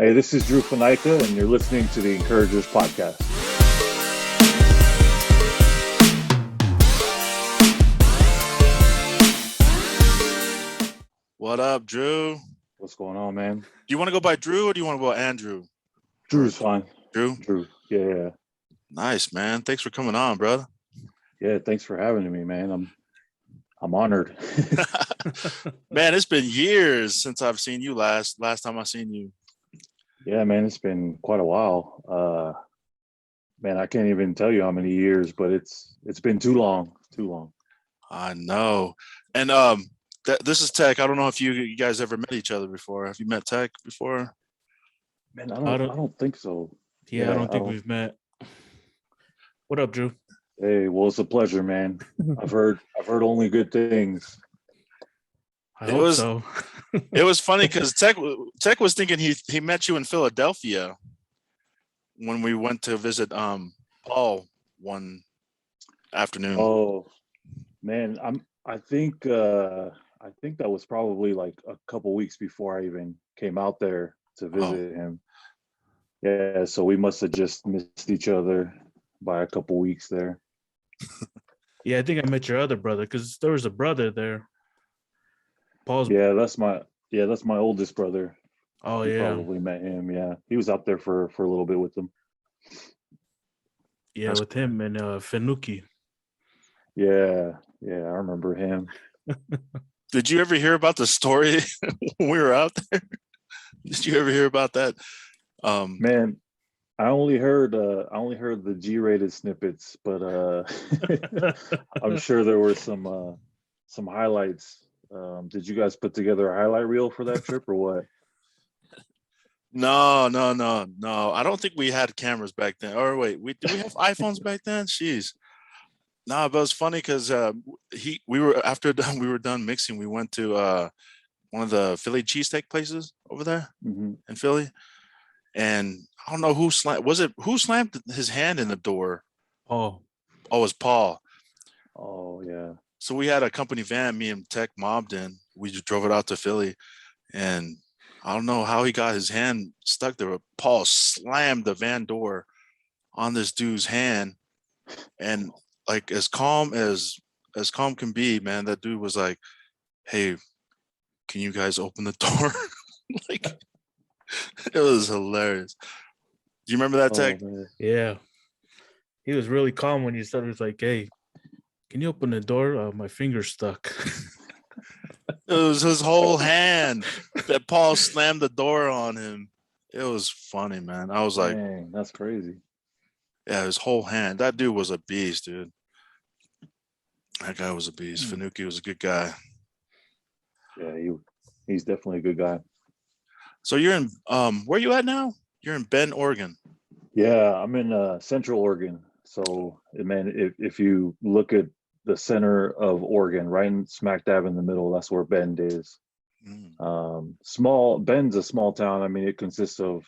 Hey, this is Drew Fanaika, and you're listening to the Encouragers Podcast. What up, Drew? What's going on, man? Do you want to go by Drew or do you want to go by Andrew? Drew's fine. Drew? Drew. Yeah. Nice, man. Thanks for coming on, brother. Yeah, thanks for having me, man. I'm honored. Man, it's been years since I've seen you last time I seen you. Yeah, man, it's been quite a while. Man, I can't even tell you how many years, but it's been too long. I know. And this is Tech. I don't know if you guys ever met each other before. Have you met Tech before? Man, I don't think so. Yeah, I don't think we've met. What up, Drew? Hey, well, it's a pleasure, man. I've heard only good things. I hope so. It was funny because Tech was thinking he met you in Philadelphia when we went to visit Paul one afternoon. Oh, man, I think that was probably like a couple weeks before I even came out there to visit him. Yeah, so we must have just missed each other by a couple weeks there. Yeah, I think I met your other brother because there was a brother there. Paul's. Yeah, that's my oldest brother. Oh, you yeah. Probably met him. Yeah, he was out there for a little bit with them. Yeah, with him and Fenuki. Yeah, I remember him. Did you ever hear about the story when we were out there? Did you ever hear about that? Man, I only heard the G-rated snippets, but I'm sure there were some highlights. Did you guys put together a highlight reel for that trip or what? No. I don't think we had cameras back then. Or wait, did we have iPhones back then? Jeez. No, but it was funny because we were done mixing. We went to one of the Philly cheesesteak places over there in Philly, and I don't know who slammed his hand in the door. Oh, it was Paul. Oh yeah. So we had a company van, me and Tech mobbed in. We just drove it out to Philly, and I don't know how he got his hand stuck there, but Paul slammed the van door on this dude's hand, and like as calm can be, man, that dude was like, "Hey, can you guys open the door?" Like, it was hilarious. Do you remember that, Tech? Yeah. He was really calm when he started. He was like, "Hey, can you open the door? My finger's stuck." It was his whole hand that Paul slammed the door on him. It was funny, man. I was like, "Dang, that's crazy." Yeah, his whole hand. That dude was a beast, dude. That guy was a beast. Fenuki was a good guy. Yeah, he's definitely a good guy. So you're in where are you at now? You're in Bend, Oregon. Yeah, I'm in Central Oregon. So, man, if you look at the center of Oregon, right in smack dab in the middle, that's where Bend is. Bend's a small town. I mean, it consists of,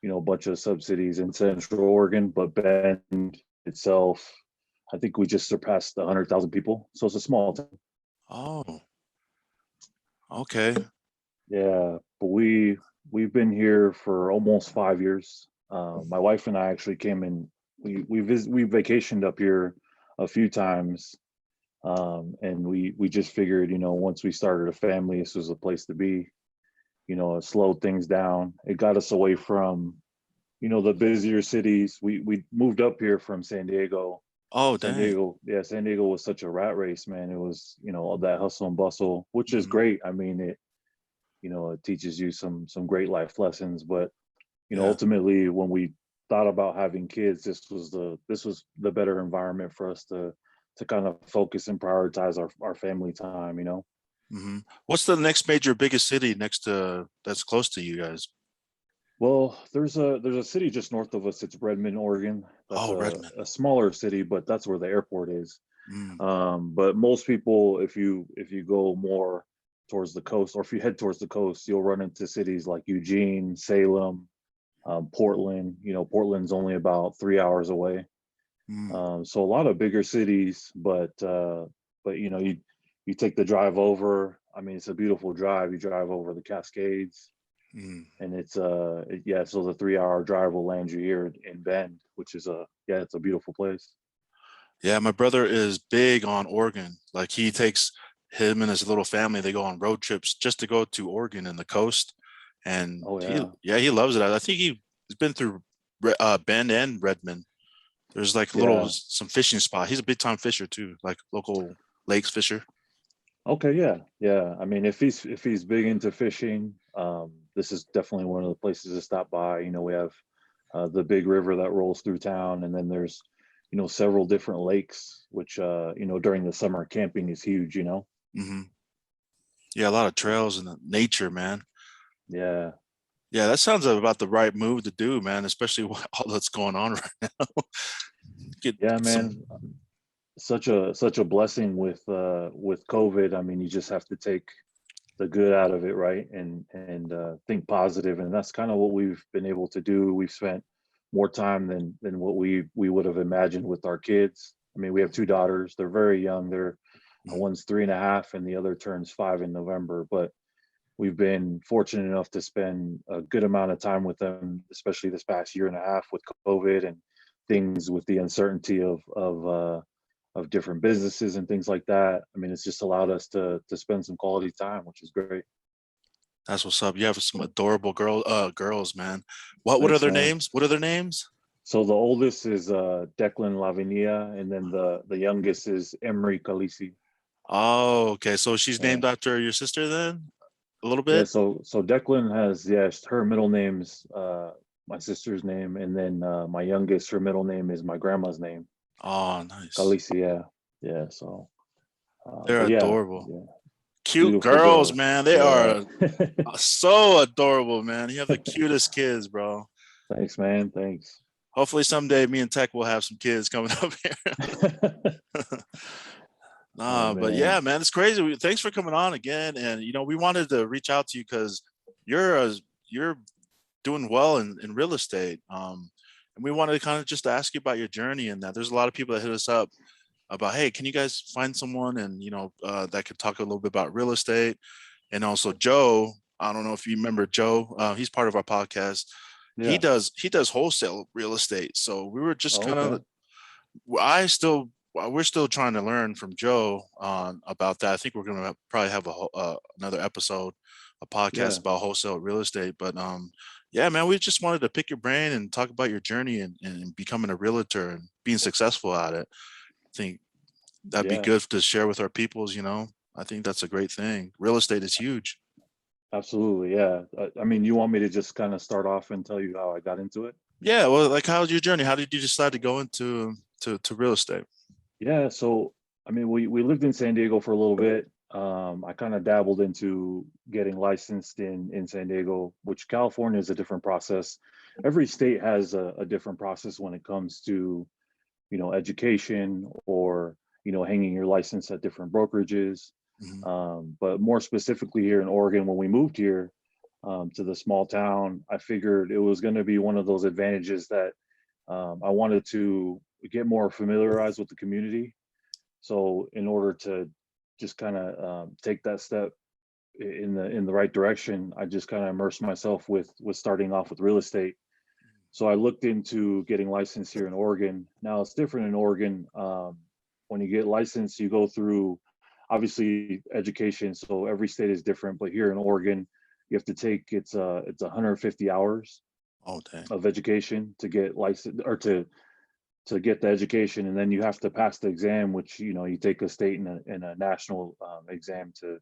a bunch of subcities in Central Oregon, but Bend itself, I think we just surpassed 100,000 people. So it's a small town. Oh, okay. Yeah, but we've been here for almost 5 years. My wife and I actually came in. We vacationed up here a few times, and we just figured, once we started a family, this was a place to be. It slowed things down. It got us away from, the busier cities. We moved up here from San Diego. Oh, dang. San Diego was such a rat race, man. It was, all that hustle and bustle, which is great. I mean, it teaches you some great life lessons, but ultimately when we thought about having kids, this was the better environment for us to kind of focus and prioritize our family time. What's the next major biggest city that's close to you guys? Well, there's a city just north of us. It's Redmond, Oregon. That's Redmond. A smaller city, but that's where the airport is. But most people, if you go more towards the coast, or if you head towards the coast, you'll run into cities like Eugene, Salem, Portland. Portland's only about 3 hours away. So a lot of bigger cities, but you take the drive over. I mean, it's a beautiful drive. You drive over the Cascades. Mm. and it's yeah, so the 3 hour drive will land you here in Bend, which is yeah, it's a beautiful place. Yeah, my brother is big on Oregon. Like he takes him and his little family, they go on road trips just to go to Oregon and the coast. And Oh yeah. he loves it. I think he's been through Bend and Redmond. There's like a little Yeah. some fishing spot. He's a big time fisher too, like local lakes fisher. Okay, yeah, yeah. I mean, if he's big into fishing, this is definitely one of the places to stop by. You know, we have the big river that rolls through town, and then there's, you know, several different lakes, which you know, during the summer camping is huge. You know. Hmm. Yeah, a lot of trails and nature, man. Yeah, Yeah, that sounds about the right move to do, man. Especially all that's going on right now. Get yeah, some. man. Such a blessing with COVID. I mean, you just have to take the good out of it, right? And think positive, and that's kind of what we've been able to do. We've spent more time than what we would have imagined with our kids. I mean, we have two daughters. They're very young. They're one's 3.5 and the other turns 5 in November. But we've been fortunate enough to spend a good amount of time with them, especially this past year and a half with COVID and things with the uncertainty of different businesses and things like that. I mean, it's just allowed us to spend some quality time, which is great. That's what's up. You have some adorable girls, man. What are Thanks, their man. names? What are their names? So the oldest is Declan Lavinia, and then the youngest is Emery Khaleesi. Oh, okay. So she's Yeah, named after your sister then? A little yeah. bit? So Declan has, yes, her middle name's my sister's name, and then my youngest, her middle name is my grandma's name, Oh, nice. Khaleesi. Yeah, yeah. So, They're but yeah, adorable. yeah, Cute beautiful girls, girls. man. They Yeah. are so adorable, man. You have the cutest kids, bro. Thanks, man. Thanks. Hopefully someday me and Tech will have some kids coming up here. Oh Nah, but man. yeah, man, it's crazy. Thanks for coming on again. And we wanted to reach out to you because you're doing well in real estate. And we wanted to kind of just ask you about your journey and that. There's a lot of people that hit us up about, hey, can you guys find someone and that could talk a little bit about real estate. And also Joe, I don't know if you remember Joe, he's part of our podcast. He Yeah. does wholesale real estate. So we were just Oh, kind okay. of we're still trying to learn from Joe about that. I think we're gonna probably have another episode, a podcast Yeah. about wholesale real estate. But yeah, man, we just wanted to pick your brain and talk about your journey and becoming a realtor and being successful at it. I think that'd be Yeah. good to share with our peoples. I think that's a great thing. Real estate is huge. Absolutely. Yeah. I mean, you want me to just kind of start off and tell you how I got into it? Yeah, well, like how's your journey? How did you decide to go into to real estate? Yeah. So, I mean, we lived in San Diego for a little bit. I kind of dabbled into getting licensed in San Diego, which California is a different process. Every state has a different process when it comes to, you know, education or, you know, hanging your license at different brokerages. Mhm. But more specifically here in Oregon, when we moved here to the small town, I figured it was going to be one of those advantages that I wanted to get more familiarized with the community. So in order to just kind of take that step in the right direction, I just kind of immersed myself with starting off with real estate. So I looked into getting licensed here in Oregon. Now it's different in Oregon. When you get licensed, you go through obviously education. So every state is different, but here in Oregon, you have to take it's 150 hours Oh, dang. of education to get licensed or to get the education, and then you have to pass the exam, which you know you take a state and a national exam to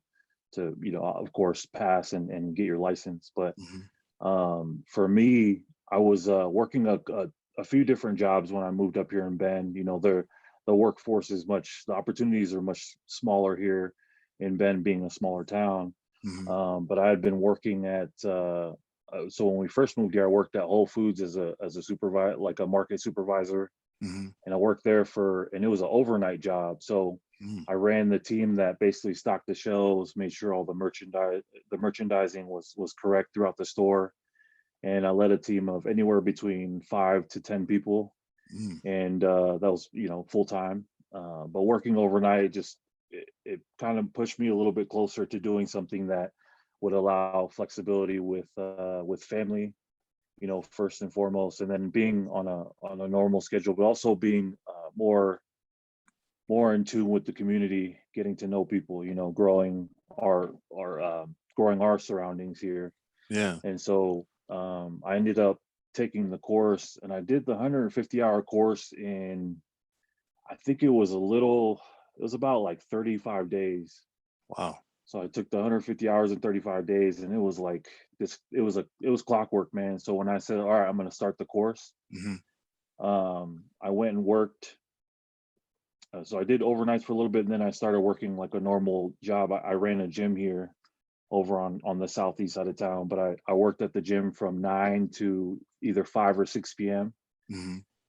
you know of course pass and get your license. But Mhm. for me, I was working a few different jobs when I moved up here in Bend. You know, the workforce is the opportunities are much smaller here in Bend, being a smaller town. Mhm. But I had been working at so when we first moved here, I worked at Whole Foods as a supervisor, like a market supervisor, Mhm. and I worked there and it was an overnight job. So Mhm. I ran the team that basically stocked the shelves, made sure all the merchandising was correct throughout the store, and I led a team of anywhere between 5 to 10 people, Mhm. and that was full time. But working overnight, it kind of pushed me a little bit closer to doing something that would allow flexibility with family, first and foremost, and then being on a normal schedule, but also being more in tune with the community, getting to know people, growing our surroundings here. Yeah. And so I ended up taking the course, and I did the 150-hour course in, I think it was about like 35 days. Wow. So I took the 150 hours in 35 days, and it was like this. It was clockwork, man. So when I said, "All right, I'm going to start the course," I went and worked. So I did overnights for a little bit, and then I started working like a normal job. I ran a gym here over on the southeast side of town, but I worked at the gym from 9 to either 5 or 6 p.m.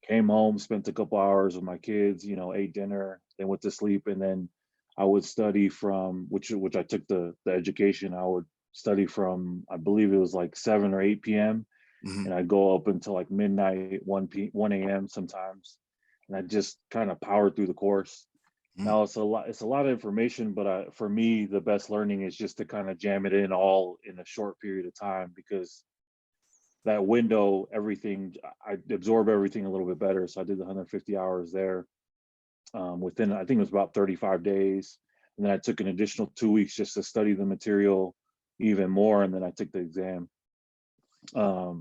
Came home, spent a couple hours with my kids, ate dinner, then went to sleep, and then I would study from which I took the education. I would study from, I believe it was like 7 or 8 p.m. and I'd go up until like midnight, 1 a.m. sometimes, and I just kind of powered through the course. Now it's a lot of information, but for me, the best learning is just to kind of jam it in all in a short period of time, because that window, everything, I absorb everything a little bit better. So I did the 150 hours there within, I think it was about 35 days. And then I took an additional 2 weeks just to study the material even more. And then I took the exam. But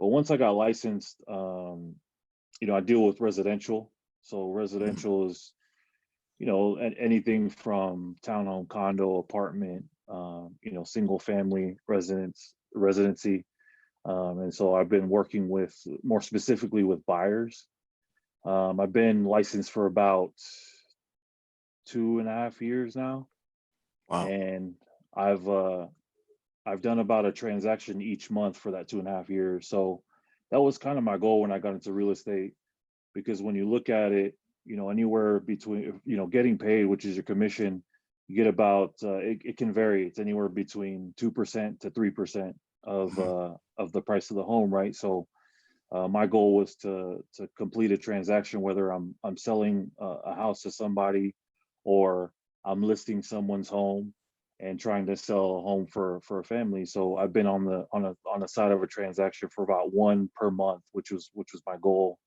once I got licensed, I deal with residential. So residential is, anything from townhome, condo, apartment, single family residency. And so I've been working with, more specifically, with buyers. I've been licensed for about 2.5 years now. Wow. And I've done about a transaction each month for that 2.5 years. So that was kind of my goal when I got into real estate, because when you look at it, anywhere between, getting paid, which is your commission, you get about, it can vary. It's anywhere between 2% to 3% of the price of the home, right? So my goal was to complete a transaction, whether I'm selling a house to somebody, or I'm listing someone's home and trying to sell a home for a family. So I've been on the side of a transaction for about one per month, which was my goal.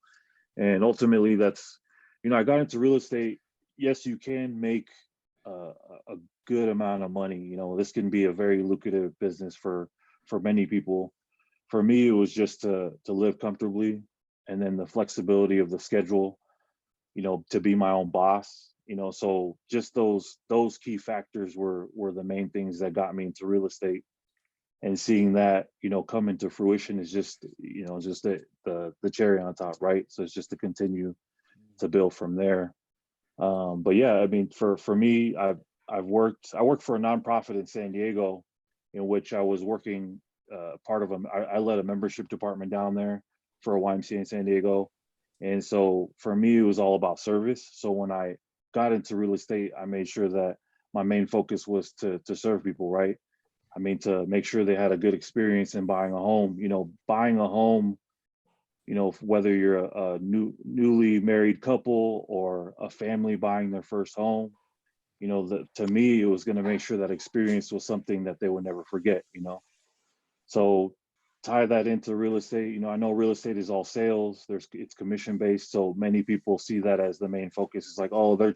And ultimately, that's, I got into real estate. Yes, you can make a good amount of money. This can be a very lucrative business for many people. For me, it was just to live comfortably, and then the flexibility of the schedule, to be my own boss. So just those key factors were the main things that got me into real estate. And seeing that, come into fruition is just, just the cherry on top, right? So it's just to continue to build from there. But yeah, I mean, for me, I worked for a nonprofit in San Diego, in which I was working part of them. I led a membership department down there for a YMCA in San Diego. And so for me, it was all about service. So when I got into real estate, I made sure that my main focus was to serve people, right? I mean, to make sure they had a good experience in buying a home. Buying a home, whether you're a newly married couple or a family buying their first home, to me, it was going to make sure that experience was something that they would never forget. So tie that into real estate. I know real estate is all sales. It's commission based. So many people see that as the main focus. It's like, oh, they're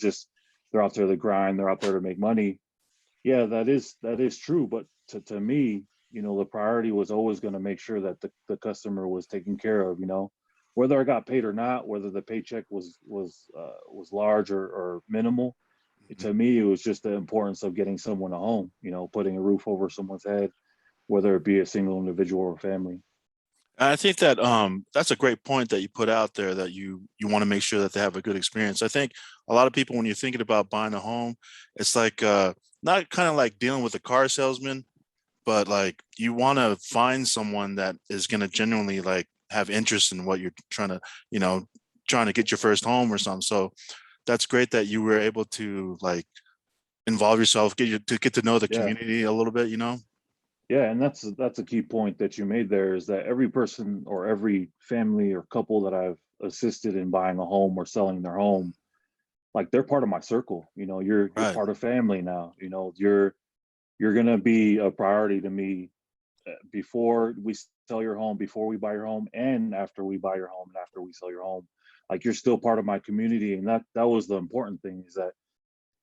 out there to grind. They're out there to make money. Yeah, that is true. But to me, the priority was always going to make sure that the customer was taken care of, whether I got paid or not, whether the paycheck was large or minimal. To me, it was just the importance of getting someone a home, putting a roof over someone's head, whether it be a single individual or family. I think that that's a great point that you put out there, that you want to make sure that they have a good experience. I think a lot of people, when you're thinking about buying a home, it's like not kind of like dealing with a car salesman, but like you want to find someone that is going to genuinely like have interest in what you're trying to get your first home or something. So that's great that you were able to like involve yourself, get to know the community a little bit, Yeah, and that's a key point that you made there, is that every person or every family or couple that I've assisted in buying a home or selling their home, like, they're part of my circle. You're Right. part of family now. You're you're going to be a priority to me before we sell your home, before we buy your home, and after we buy your home and after we sell your home. Like, you're still part of my community. And that was the important thing, is that,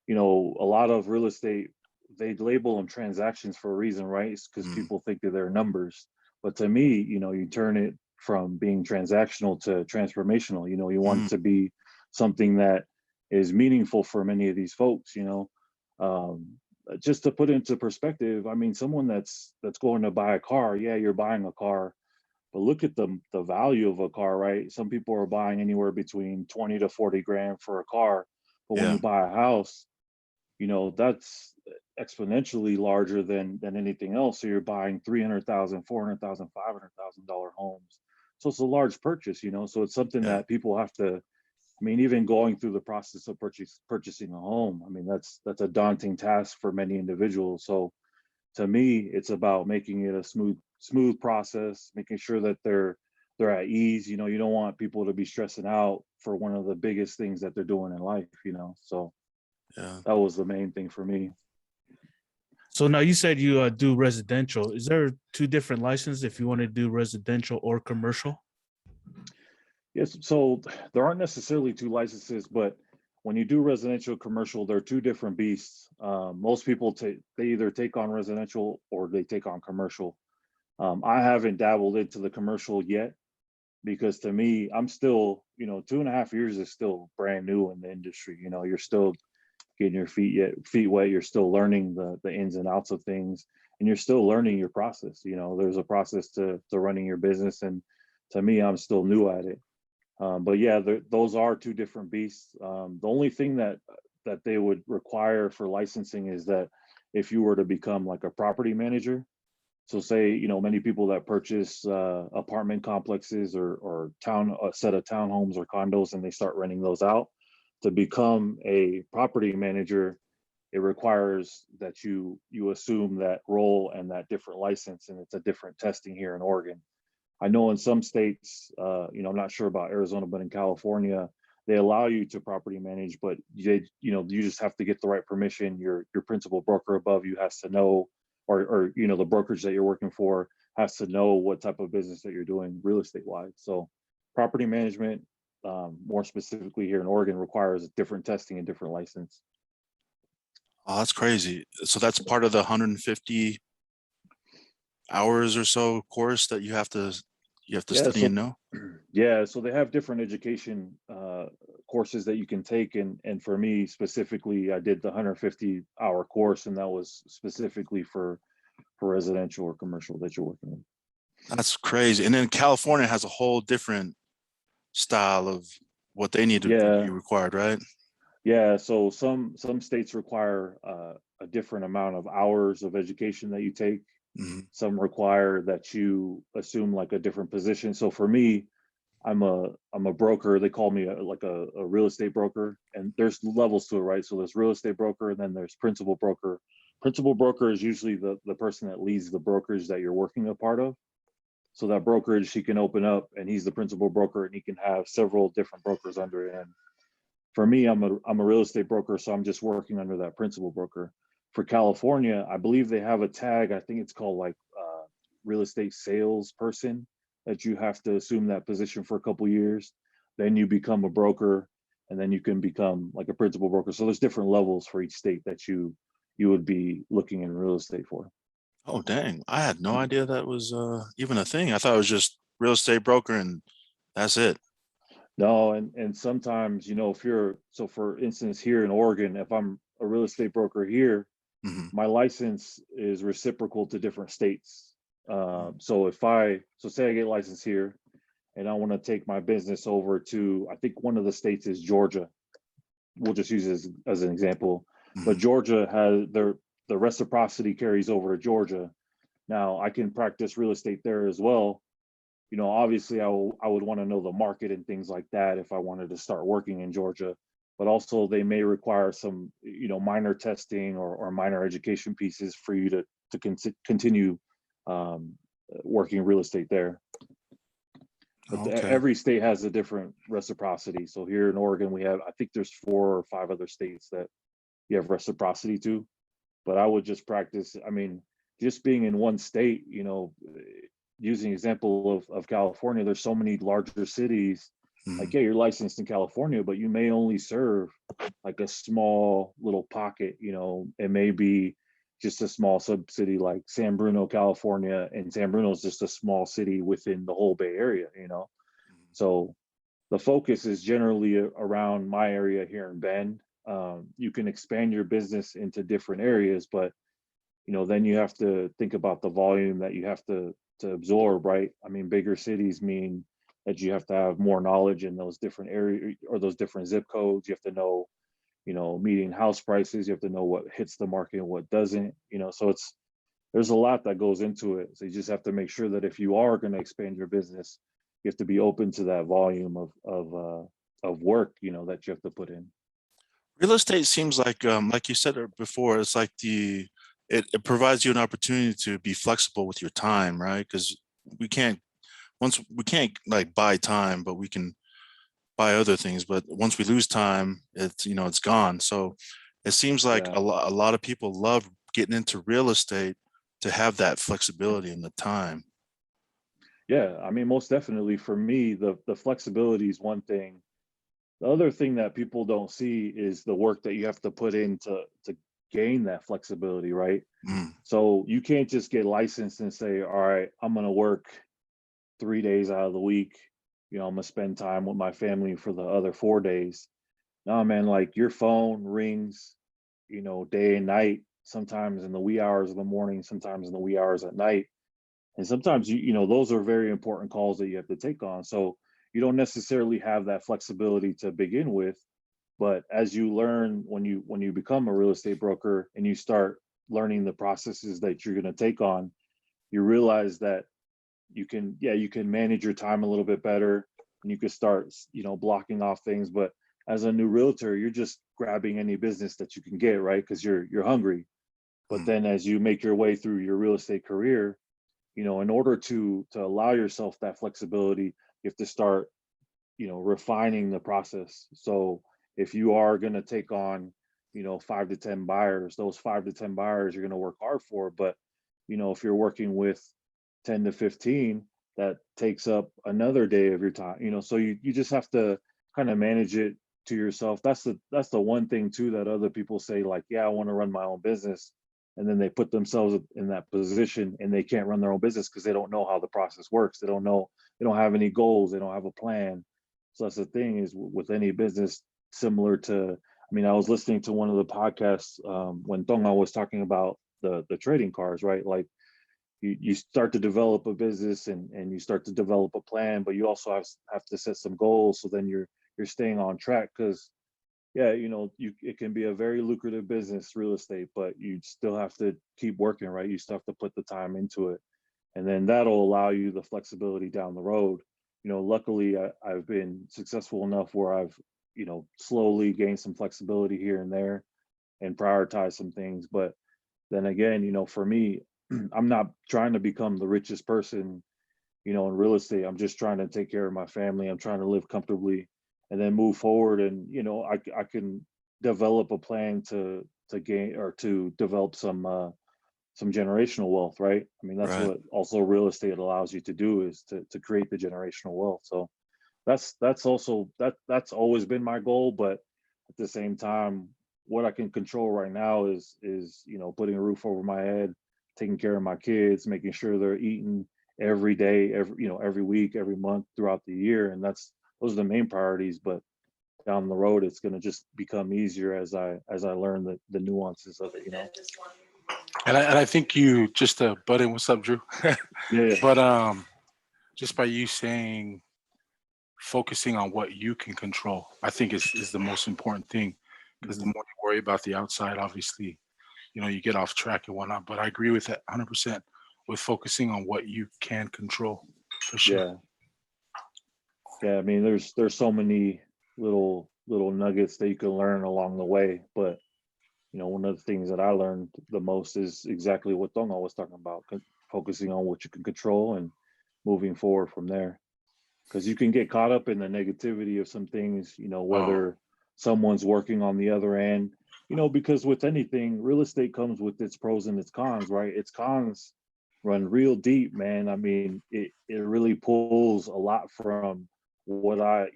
you know, a lot of real estate, they label them transactions for a reason, right? It's because people think that they're numbers. But to me, you know, you turn it from being transactional to transformational. You know, you want it to be something that is meaningful for many of these folks, you know. Just to put into perspective, I mean, someone that's going to buy a car, yeah, you're buying a car, but look at the value of a car, right? Some people are buying anywhere between 20 to 40 grand for a car, but when Yeah. you buy a house, you know, that's exponentially larger than anything else. So you're buying 300,000, 400,000, $500,000 homes. So it's a large purchase, you know. So it's something Yeah. that people have to. I mean, even going through the process of purchasing a home, I mean, that's a daunting task for many individuals. So to me, it's about making it a smooth process, making sure that they're at ease. You know, you don't want people to be stressing out for one of the biggest things that they're doing in life, you know. So Yeah. that was the main thing for me. So now you said you do residential. Is there two different licenses if you want to do residential or commercial? Yes, so there aren't necessarily two licenses, but when you do residential commercial, they're two different beasts. Most people they either take on residential or they take on commercial. I haven't dabbled into the commercial yet, because to me, I'm still, you know, 2.5 years is still brand new in the industry. You know, you're still getting your feet wet. You're still learning the ins and outs of things, and you're still learning your process. You know, there's a process to running your business, and to me, I'm still new at it. But yeah, those are two different beasts. The only thing that they would require for licensing is that if you were to become like a property manager, so say, you know, many people that purchase apartment complexes or a set of townhomes or condos, and they start renting those out, to become a property manager, it requires that you assume that role and that different license, and it's a different testing here in Oregon. I know in some states, you know, I'm not sure about Arizona, but in California, they allow you to property manage, but you know, you just have to get the right permission. Your principal broker above you has to know, or you know, the brokerage that you're working for has to know what type of business that you're doing real estate wide. So property management, more specifically here in Oregon, requires different testing and different license. Oh, that's crazy. So that's part of the 150 hours or so course that you have to Yeah, study and know? yeah, so they have different education courses that you can take, and for me specifically, I did the 150-hour course, and that was specifically for residential or commercial that you're working with. That's crazy. And then California has a whole different style of what they need to be Yeah, required, right? yeah. So some states require a different amount of hours of education that you take. Mhm. Some require that you assume like a different position. So for me, I'm a broker. They call me like a real estate broker, and there's levels to it, right? So there's real estate broker, and then there's principal broker. Principal broker is usually the person that leads the brokerage that you're working a part of. So that brokerage he can open up, and he's the principal broker, and he can have several different brokers under him. For me, I'm a real estate broker, so I'm just working under that principal broker. For California, I believe they have a tag. I think it's called like real estate sales person, that you have to assume that position for a couple years. Then you become a broker, and then you can become like a principal broker. So there's different levels for each state that you would be looking in real estate for. Oh, dang. I had no idea that was even a thing. I thought it was just real estate broker and that's it. No, and sometimes, you know, if you're, so for instance, here in Oregon, if I'm a real estate broker here, Mhm. my license is reciprocal to different states. So so say I get licensed here, and I want to take my business over to, I think one of the states is Georgia. We'll just use it as an example. But Mhm. Georgia has the reciprocity carries over to Georgia. Now I can practice real estate there as well. You know, obviously I would want to know the market and things like that if I wanted to start working in Georgia. But also they may require some, you know, minor testing or minor education pieces for you to continue um, working real estate there. But Okay. every state has a different reciprocity. So here in Oregon, we have, I think there's 4 or 5 other states that you have reciprocity to. but I would just practice. I mean, just being in one state, using example of California, there's so many larger cities. Like, yeah, you're licensed in California, but you may only serve like a small little pocket. It may be just a small sub city like San Bruno, California, and San Bruno is just a small city within the whole Bay Area. So the focus is generally around my area here in Bend. You can expand your business into different areas, but then you have to think about the volume that you have to absorb, right? I mean, bigger cities mean that you have to have more knowledge in those different areas or those different zip codes. You have to know, median house prices. You have to know what hits the market and what doesn't. So there's a lot that goes into it. So you just have to make sure that if you are going to expand your business, you have to be open to that volume of work, that you have to put in. Real estate seems like you said before, it's like it provides you an opportunity to be flexible with your time, right? Because we can't like buy time, but we can buy other things. But once we lose time, it's gone. So it seems like Yeah. a lot of people love getting into real estate to have that flexibility and the time. Yeah, I mean, most definitely for me, the flexibility is one thing. The other thing that people don't see is the work that you have to put in to gain that flexibility, right? Mm, So you can't just get licensed and say, all right, I'm going to work 3 days out of the week. I'm going to spend time with my family for the other 4 days. No, man, like your phone rings, day and night, sometimes in the wee hours of the morning, sometimes in the wee hours at night. And sometimes those are very important calls that you have to take on. So you don't necessarily have that flexibility to begin with, but as you learn when you become a real estate broker and you start learning the processes that you're going to take on, you realize that you can manage your time a little bit better, and you can start blocking off things. But as a new realtor, you're just grabbing any business that you can get, right? Because you're hungry. But mm, then as you make your way through your real estate career, in order to allow yourself that flexibility, you have to start refining the process. So if you are going to take on 5 to 10 buyers, those 5 to 10 buyers you're going to work hard for. But if you're working with 10 to 15, that takes up another day of your time. So you just have to kind of manage it to yourself. That's the one thing too that other people say, like, yeah, I want to run my own business, and then they put themselves in that position and they can't run their own business because they don't know how the process works. They don't have any goals, they don't have a plan. So that's the thing, is with any business, similar to, I mean, I was listening to one of the podcasts when Tonga was talking about the trading cards, right? Like you start to develop a business and you start to develop a plan, but you also have to set some goals. So then you're staying on track, because yeah, it can be a very lucrative business, real estate, but you still have to keep working, right? You still have to put the time into it. And then that'll allow you the flexibility down the road. Luckily I've been successful enough where I've, slowly gained some flexibility here and there and prioritize some things. But then again, for me, I'm not trying to become the richest person, in real estate. I'm just trying to take care of my family. I'm trying to live comfortably and then move forward. And, I can develop a plan to gain or to develop some generational wealth, right? I mean, that's right. what also real estate allows you to do, is to create the generational wealth. So that's always been my goal. But at the same time, what I can control right now is putting a roof over my head, taking care of my kids, making sure they're eating every day, every week, every month throughout the year. And those are the main priorities. But down the road, it's going to just become easier as I learn the nuances of it. And I think you, just to butt in, what's up, Drew? Yeah. But just by you saying focusing on what you can control, I think is the most important thing, because the Mhm. more you worry about the outside, obviously, you get off track and whatnot. But I agree with that 100% with focusing on what you can control, for sure. Yeah. Yeah, I mean, there's so many little nuggets that you can learn along the way. But one of the things that I learned the most is exactly what Tonga was talking about, focusing on what you can control and moving forward from there. Because you can get caught up in the negativity of some things, Oh, whether someone's working on the other end because with anything, real estate comes with its pros and its cons, right? Its cons run real deep, man. I mean, it really pulls a lot from what I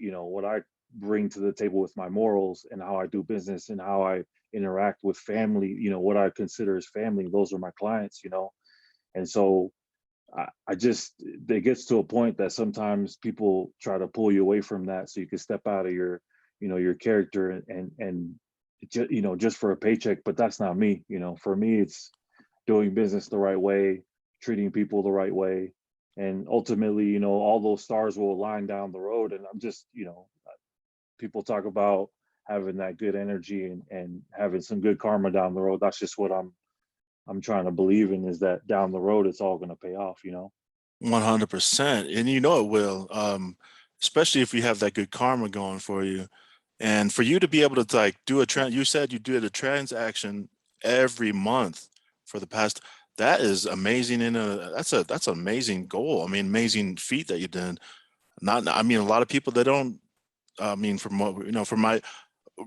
bring to the table with my morals and how I do business and how I interact with family, what I consider as family. Those are my clients. And so I just, it gets to a point that sometimes people try to pull you away from that so you can step out of your character and just for a paycheck. But that's not me. For me, it's doing business the right way, treating people the right way. And ultimately, all those stars will align down the road. And I'm just, people talk about having that good energy and having some good karma down the road. That's just what I'm trying to believe in, is that down the road it's all going to pay off. 100%. And you know it will, especially if you have that good karma going for you. And for you to be able to like do you said you did a transaction every month for the past, that is amazing. And that's an amazing goal. I mean, amazing feat that you did. I mean, a lot of people that don't, I mean, from what, from my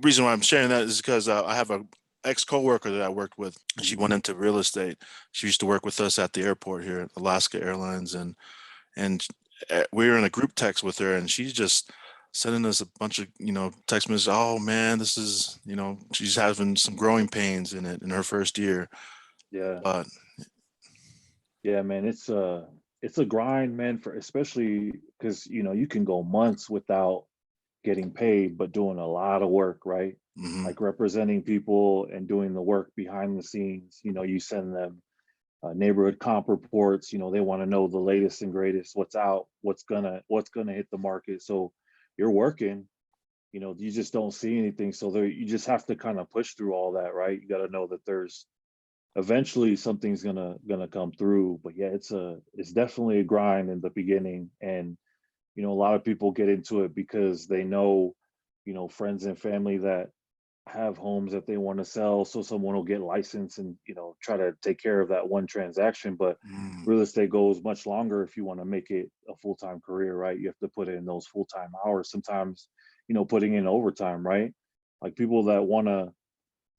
reason why I'm sharing that is because I have a ex coworker that I worked with. She went into real estate. She used to work with us at the airport here at Alaska Airlines, and we were in a group text with her, and she's just sending us a bunch of text messages. Oh man, this is she's having some growing pains in it in her first year. Yeah. But Yeah, man, it's a grind, man, for especially because you can go months without getting paid, but doing a lot of work, right? mhm. Like representing people and doing the work behind the scenes. You send them neighborhood comp reports. They want to know the latest and greatest, what's out, what's gonna hit the market. So you're working. You just don't see anything. So you just have to kind of push through all that, right? You got to know that there's eventually something's gonna come through. But yeah, it's definitely a grind in the beginning. And a lot of people get into it because they know friends and family that have homes that they want to sell, so someone will get licensed and try to take care of that one transaction. But Mm. real estate goes much longer. If you want to make it a full-time career, right, you have to put in those full-time hours, sometimes putting in overtime, right? Like people that want to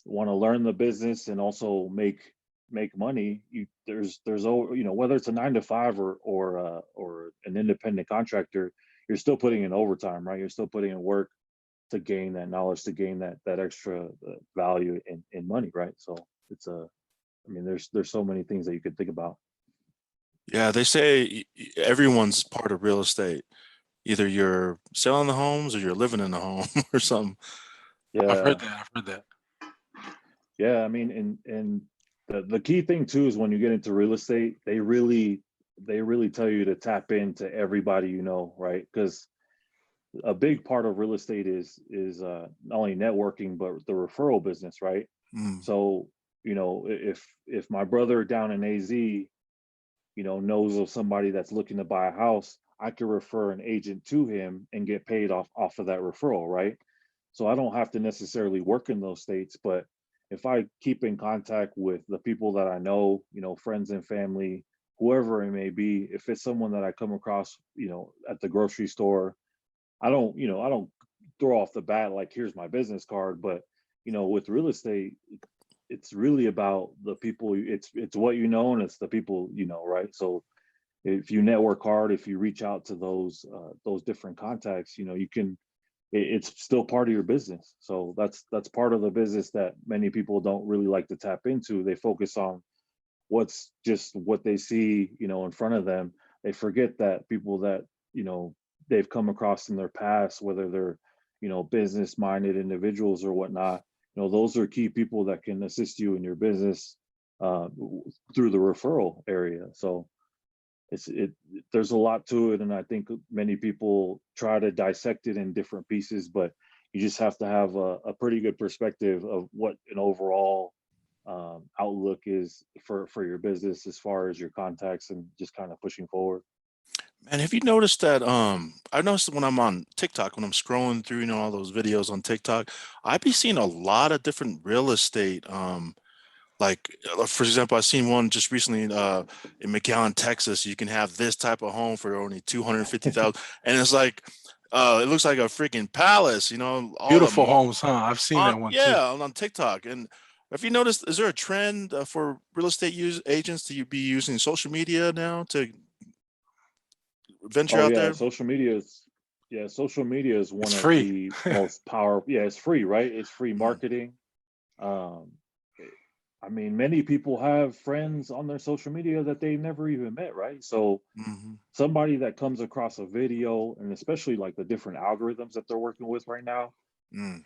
learn the business and also make money. Whether it's a 9 to 5 or an independent contractor, you're still putting in overtime, right? You're still putting in work to gain that knowledge, to gain that extra value in money, right? So it's I mean, there's so many things that you could think about. Yeah, they say everyone's part of real estate. Either you're selling the homes or you're living in the home or something. I've Yeah. heard that. I've heard that. Yeah, I mean, and the key thing too is when you get into real estate, they really tell you to tap into everybody, right? Because a big part of real estate is not only networking but the referral business, right? Mm. So if my brother down in AZ, knows of somebody that's looking to buy a house, I could refer an agent to him and get paid off of that referral, right? So I don't have to necessarily work in those states, but if I keep in contact with the people that I know, friends and family, whoever it may be, if it's someone that I come across, at the grocery store, I don't throw off the bat like, here's my business card. But with real estate, it's really about the people. It's what and it's the people, right? So if you network hard, if you reach out to those different contacts, you can. It's still part of your business. So that's part of the business that many people don't really like to tap into. They focus on what's just what they see, in front of them. They forget that people that you know they've come across in their past, whether they're business minded individuals or whatnot. Those are key people that can assist you in your business through the referral area. So there's a lot to it, and I think many people try to dissect it in different pieces, but you just have to have a pretty good perspective of what an overall outlook is for your business as far as your contacts and just kind of pushing forward. And have you noticed that I noticed when I'm on TikTok, when I'm scrolling through, all those videos on TikTok, I be seeing a lot of different real estate like for example, I seen one just recently in McAllen, Texas. You can have this type of home for only 250,000, and it's like It looks like a freaking palace, you know, all the Beautiful homes, huh? I've seen that one too. yeah, on TikTok. And have you noticed, is there a trend for real estate agents to be using social media now to venture Oh out yeah, there? social media is one It's of free. the most powerful. Yeah, it's free, right? It's free Mhm. marketing. Um, I mean, many people have friends on their social media that they never even met, right? So Mhm. somebody that comes across a video, and especially like the different algorithms that they're working with right now, Mm.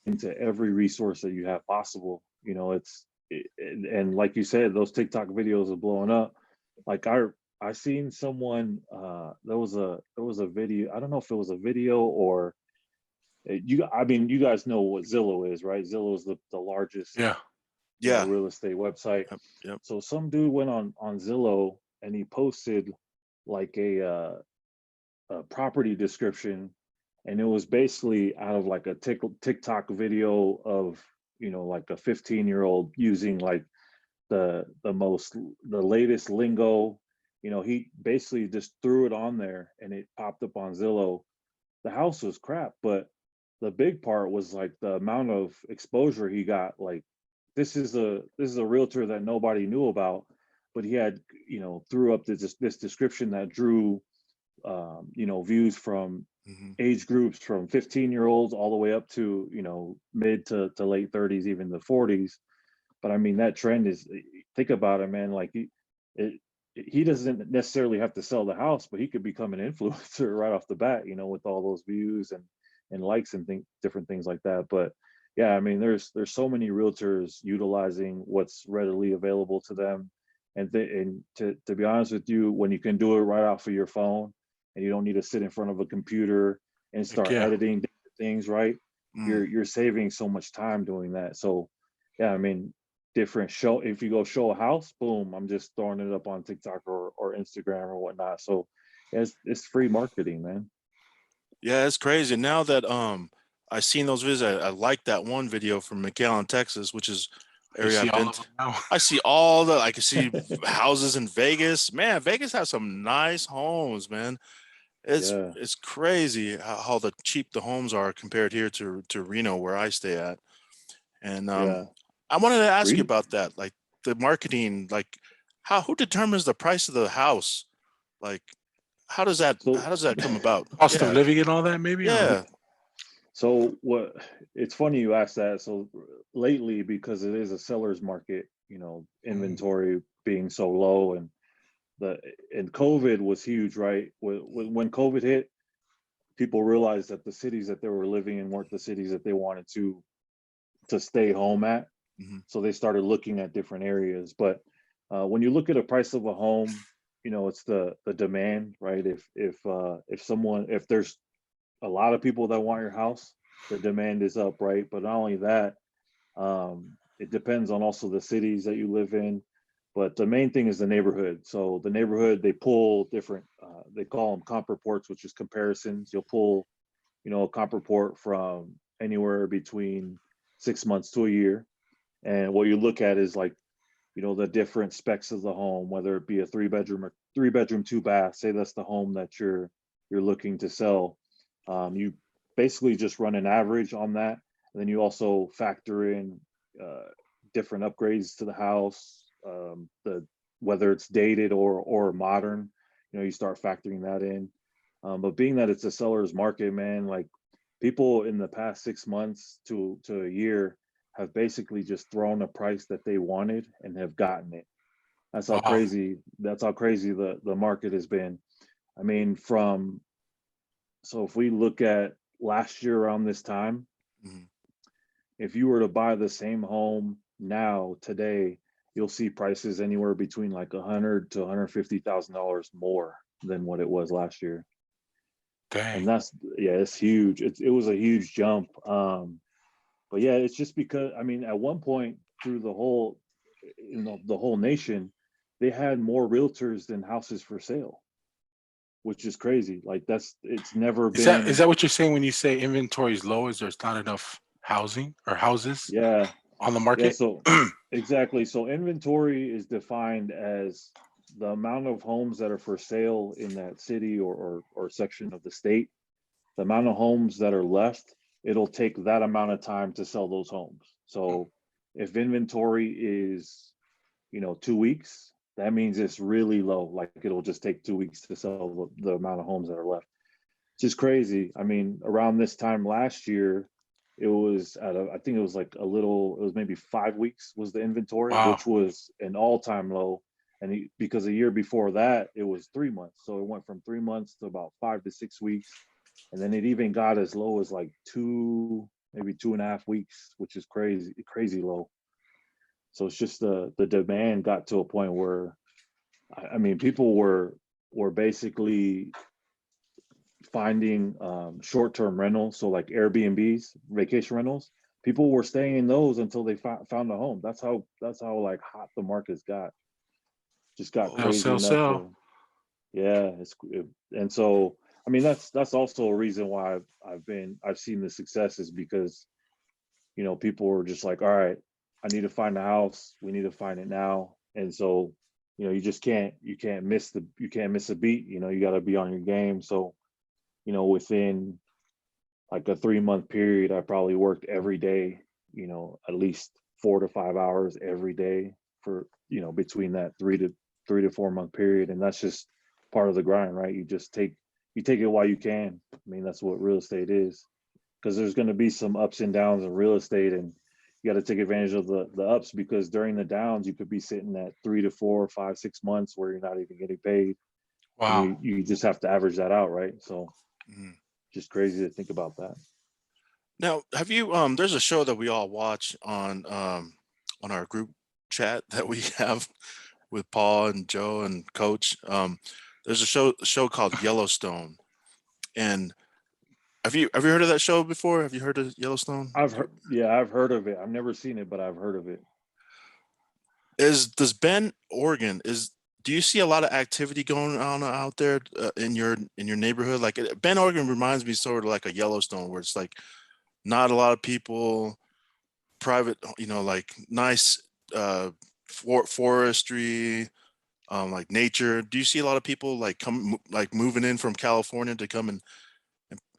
into every resource that you have possible. And like you said, those TikTok videos are blowing up. Like I seen someone there was a video. I don't know if it was a video or I mean, you guys know what Zillow is, right? Zillow is the largest, Yeah. Yeah. real estate website. Yep. Yep. So some dude went on Zillow and he posted like a property description, and it was basically out of like a TikTok video of like a 15-year-old using like the latest lingo. He basically just threw it on there and it popped up on Zillow. The house was crap, but the big part was like the amount of exposure he got. Like this is a realtor that nobody knew about, but he had threw up this description that drew views from Mhm. age groups from 15-year-olds all the way up to mid to late 30s, even the 40s. But I mean, that trend is, think about it, man. Like it, he doesn't necessarily have to sell the house, but he could become an influencer right off the bat, with all those views and likes and different things like that. But yeah, I mean, there's so many realtors utilizing what's readily available to them, and to be honest with you, when you can do it right off of your phone, and you don't need to sit in front of a computer and Heck start yeah. editing different things, right? Mm. You're saving so much time doing that. So yeah, I mean, different show. If you go show a house, boom, I'm just throwing it up on TikTok or Instagram or whatnot. So yeah, it's free marketing, man. Yeah, it's crazy. Now that I seen those videos, I like that one video from McAllen, Texas, which is You area see I've all been of to. them now. I see all the I can see houses in Vegas. Man, Vegas has some nice homes, man. Yeah, It's crazy how the cheap the homes are compared here to Reno where I stay at. And yeah. I wanted to ask you Re about that, like the marketing, like who determines the price of the house? Like so how does that come about? Cost of Yeah, living and all that, maybe. I don't know. yeah. so what? It's funny you asked that. So lately, because it is a seller's market, Mm. inventory being so low, the and COVID was huge, right? When COVID hit, people realized that the cities that they were living in weren't the cities that they wanted to stay home at. Mhm. So they started looking at different areas. But when you look at a price of a home, it's the demand, right? If there's a lot of people that want your house, the demand is up, right? But not only that, it depends on also the cities that you live in. But the main thing is the neighborhood. So the neighborhood, they pull different, they call them comp reports, which is comparisons. You'll pull, a comp report from anywhere between 6 months to a year. And what you look at is like, the different specs of the home, whether it be a three bedroom, two bath. Say that's the home that you're looking to sell. You basically just run an average on that, and then you also factor in uh, different upgrades to the house, the whether it's dated or modern. You start factoring that in. But being that it's a seller's market, man, like people in the past 6 months to a year have basically just thrown a price that they wanted and have gotten it. That's how Wow. crazy. That's how crazy the market has been. I mean, so if we look at last year around this time, Mhm. if you were to buy the same home now today, you'll see prices anywhere between like 100 to 150,000 dollars more than what it was last year. Dang. And that's, yeah, it's huge. It was a huge jump. But yeah, it's just because, I mean, at one point through the whole nation, they had more realtors than houses for sale, which is crazy. Like it's never Is been. that what you're saying when you say inventory is low? Is there's not enough housing or houses Yeah, on the yeah. market? So exactly. So inventory is defined as the amount of homes that are for sale in that city or section of the state. the amount of homes that are left, it'll take that amount of time to sell those homes. So if inventory is, 2 weeks, that means it's really low. Like it'll just take 2 weeks to sell the amount of homes that are left. Just crazy. I mean, around this time last year, it was I think it was like it was maybe 5 weeks was the inventory, Wow. which was an all-time low. And because a year before that, it was 3 months. So it went from 3 months to about 5 to 6 weeks. And then it even got as low as like maybe 2.5 weeks, which is crazy low. So it's just the demand got to a point where, I mean, people were basically finding short-term rentals, so like Airbnbs, vacation rentals. People were staying in those until they found a home. That's how like hot the markets got. Just got Oh, crazy enough. sell. Yeah, and so I mean that's also a reason why I've seen the success is because people were just like, all right, I need to find a house. We need to find it now. And so you just can't miss a beat. You got to be on your game. So within like a 3-month period, I probably worked every day, at least 4 to 5 hours every day for, between that 3 to 4 month period. And that's just part of the grind, right? You take it while you can. I mean, that's what real estate is, because there's going to be some ups and downs in real estate, and you got to take advantage of the ups, because during the downs, you could be sitting at 3 to 4, 5, 6 months where you're not even getting paid. Wow. And you just have to average that out, right? So mhm. just crazy to think about that. Now, have you there's a show that we all watch on our group chat that we have with Paul and Joe and Coach. There's a show called Yellowstone. And have you heard of that show before? Have you heard of Yellowstone? I've heard of it. I've never seen it, but I've heard of it. Does Bend, Oregon, do you see a lot of activity going on out there in your neighborhood? Like Bend, Oregon reminds me sort of like a Yellowstone, where it's like not a lot of people, private, like nice forestry, like nature. Do you see a lot of people like moving in from California to come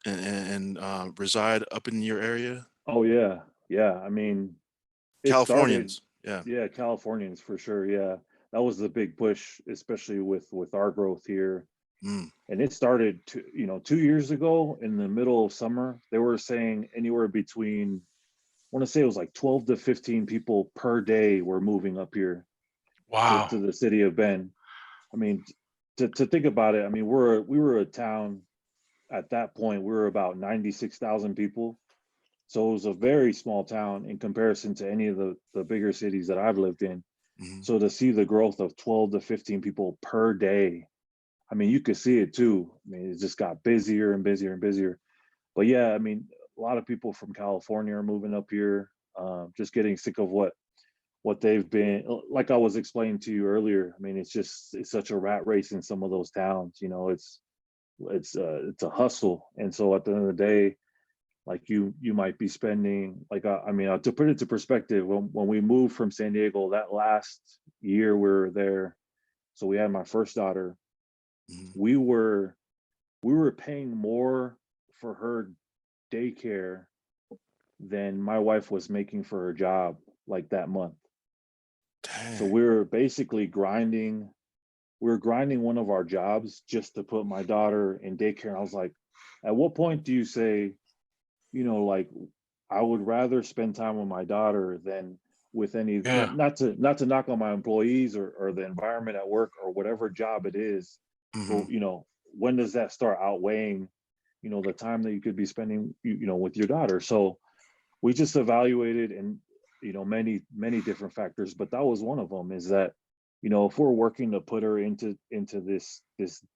and reside up in your area? Oh yeah, yeah. I mean, it started. Californians, yeah. Yeah, Californians for sure. Yeah, that was the big push, especially with our growth here. Mm. And it started 2 years ago in the middle of summer. They were saying anywhere between, I want to say it was like 12 to 15 people per day were moving up here Wow. to the city of Bend. I mean, to think about it, I mean, we were a town at that point. We were about 96,000 people. So it was a very small town in comparison to any of the bigger cities that I've lived in. Mhm. So to see the growth of 12 to 15 people per day, I mean, you could see it too. I mean, it just got busier and busier and busier. But yeah, I mean, a lot of people from California are moving up here, just getting sick of what they've been. Like I was explaining to you earlier, I mean, it's such a rat race in some of those towns. It's a hustle, and so at the end of the day, like you might be spending like I mean, to put it to perspective, when we moved from San Diego that last year we were there, so we had my first daughter. Mhm. We were paying more for her daycare than my wife was making for her job like that month. So Dang. we were basically grinding. We were grinding one of our jobs just to put my daughter in daycare. I was like, at what point do you say, like, I would rather spend time with my daughter than with any, Yeah. not to knock on my employees or the environment at work or whatever job it is, but Mhm. when does that start outweighing, the time that you could be spending, with your daughter? So we just evaluated, and many different factors, but that was one of them, is that if we're working to put her into this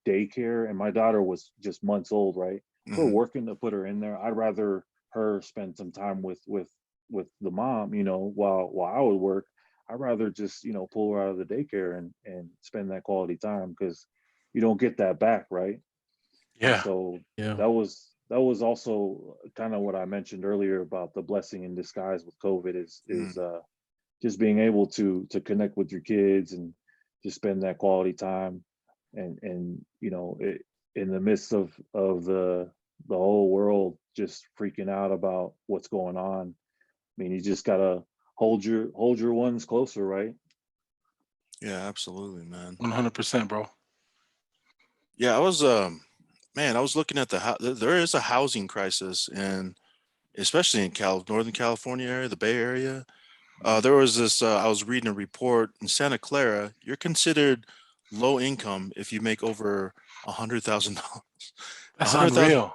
daycare, and my daughter was just months old, right? If we're Mhm. working to put her in there, I'd rather her spend some time with the mom, while I would work. I'd rather just pull her out of the daycare and spend that quality time, because you don't get that back, right? And Yeah. so Yeah. that was also kind of what I mentioned earlier about the blessing in disguise with COVID is Mm. just being able to connect with your kids and just spend that quality time, and in the midst of the whole world just freaking out about what's going on. I mean, you just gotta hold your ones closer, right? Yeah, absolutely, man. 100%, bro. Yeah, I was man, I was looking at there is a housing crisis, and especially in Northern California area, the Bay Area. There was this I was reading a report in Santa Clara. You're considered low income if you make over $100,000. A That's hundred thousand. unreal.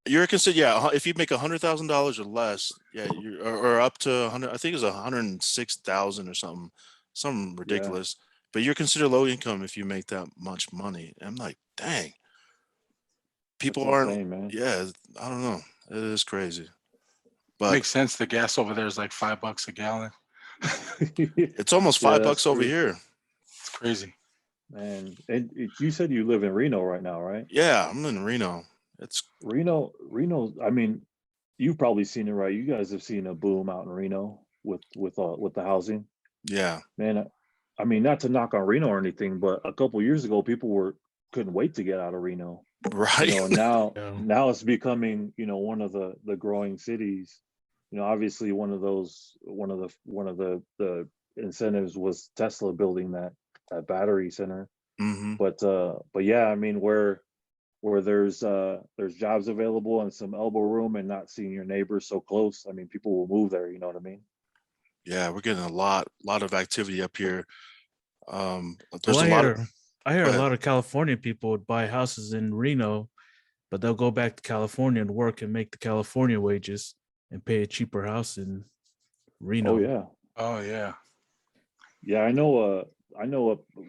You're considered, yeah. If you make $100,000 or less, yeah, or up to 100. I think it's 106,000 or something Yeah, ridiculous. But you're considered low income if you make that much money. And I'm like, dang, that's people aren't. insane, man. Yeah, I don't know. It is crazy, but Makes sense. The gas over there is like $5 a gallon. it's almost Yeah, five that's bucks over true, here. It's crazy. man. And you said you live in Reno right now, right? Yeah, I'm in Reno. It's Reno. I mean, you've probably seen it, right? You guys have seen a boom out in Reno with the housing, yeah, man. I mean, not to knock on Reno or anything, but a couple years ago, people couldn't wait to get out of Reno, right. and now Yeah. it's becoming, one of the growing cities. Obviously one of the incentives was Tesla building that battery center. hmm But yeah, I mean, where there's jobs available and some elbow room and not seeing your neighbors so close, I mean, people will move there, you know what I mean? Yeah, we're getting a lot of activity up here. Well, There's a lot of. I hear Go a ahead. lot of California people would buy houses in Reno, but they'll go back to California and work and make the California wages and pay a cheaper house in Oh Reno. yeah. Oh yeah. Yeah, I know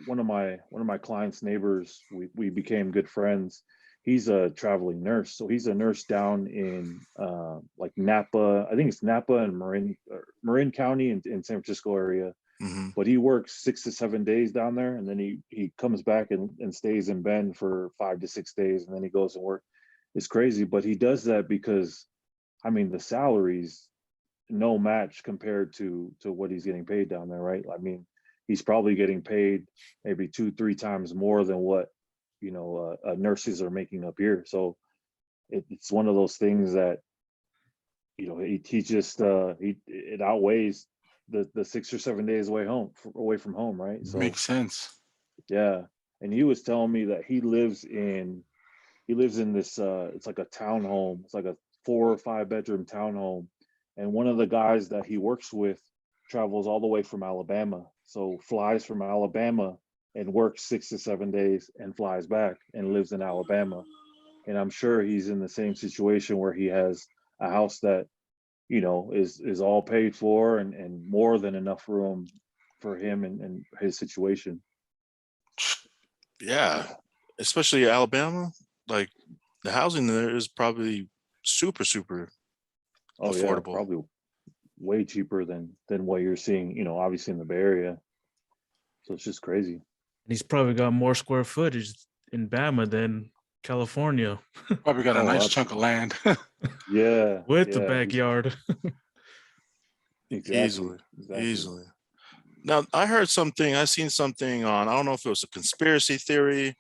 one of my clients' neighbors. We became good friends. He's a traveling nurse, so he's a nurse down in like Napa. I think it's Napa and Marin County in San Francisco area. hmm But he works 6 to 7 days down there, and then he comes back and stays in Bend for 5 to 6 days, and then he goes and work. It's crazy, but he does that because I mean the salaries no match compared to what he's getting paid down there, right? I mean, he's probably getting paid maybe 2 3 times more than what nurses are making up here. So it's one of those things that he just he it outweighs the 6 or 7 days away from home, right? So Makes sense. yeah, and he was telling me that he lives in this it's like a townhome. It's like a 4 or 5 bedroom townhome. And one of the guys that he works with travels all the way from Alabama. So flies from Alabama and works 6 to 7 days and flies back and lives in Alabama. And I'm sure he's in the same situation where he has a house that, is all paid for and more than enough room for him and his situation. Yeah, Yeah. especially Alabama. Like the housing there is probably super Oh yeah, affordable. probably way cheaper than what you're seeing, obviously in the Bay Area. So it's just crazy. And he's probably got more square footage in Bama than California Probably got a Oh, nice chunk of land. yeah, with the yeah, backyard. exactly, Easily, exactly. easily. Now I seen something on. I don't know if it was a conspiracy theory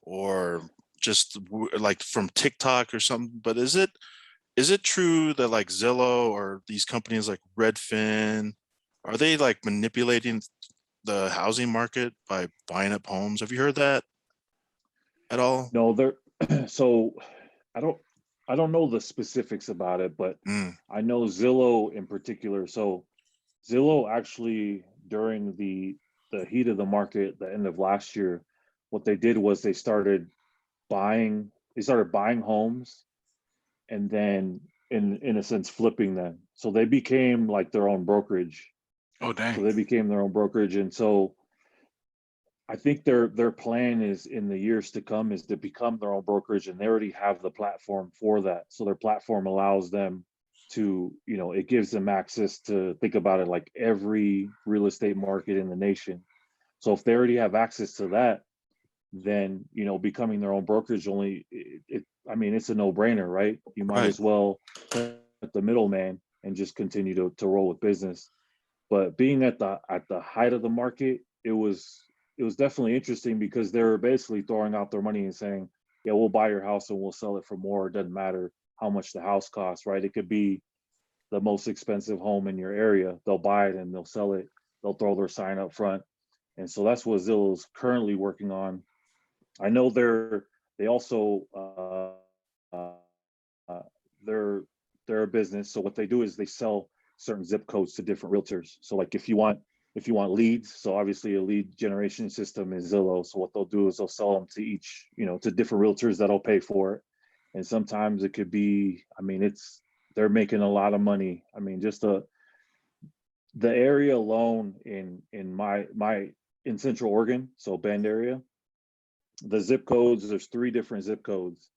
or just like from TikTok or something. But is it true that like Zillow or these companies like Redfin are they like manipulating the housing market by buying up homes? Have you heard that at all? No, there. So I don't, I don't know the specifics about it, but Mm, I know Zillow in particular. So Zillow actually during the heat of the market, the end of last year, what they did was they started buying homes and then in a sense flipping them. So they became like their own brokerage. Oh So dang. they became their own brokerage, and so I think their plan is in the years to come is to become their own brokerage, and they already have the platform for that. So their platform allows them to, it gives them access to think about it like every real estate market in the nation. So if they already have access to that, then becoming their own brokerage I mean, it's a no-brainer, right? You might right. as well cut the middleman and just continue to roll with business. But being at the height of the market, it was definitely interesting because they were basically throwing out their money and saying, yeah, we'll buy your house and we'll sell it for more. It doesn't matter how much the house costs, right? It could be the most expensive home in your area. They'll buy it and they'll sell it. They'll throw their sign up front. And so that's what Zillow's currently working on. I know they also they're a business. So what they do is they sell certain zip codes to different realtors. So like if you want leads, so obviously a lead generation system is Zillow. So what they'll do is they'll sell them to each, to different realtors that'll pay for it. And sometimes it could be, I mean, they're making a lot of money. I mean, just the area alone in in Central Oregon, so Bend area, the zip codes, there's 3 different zip codes.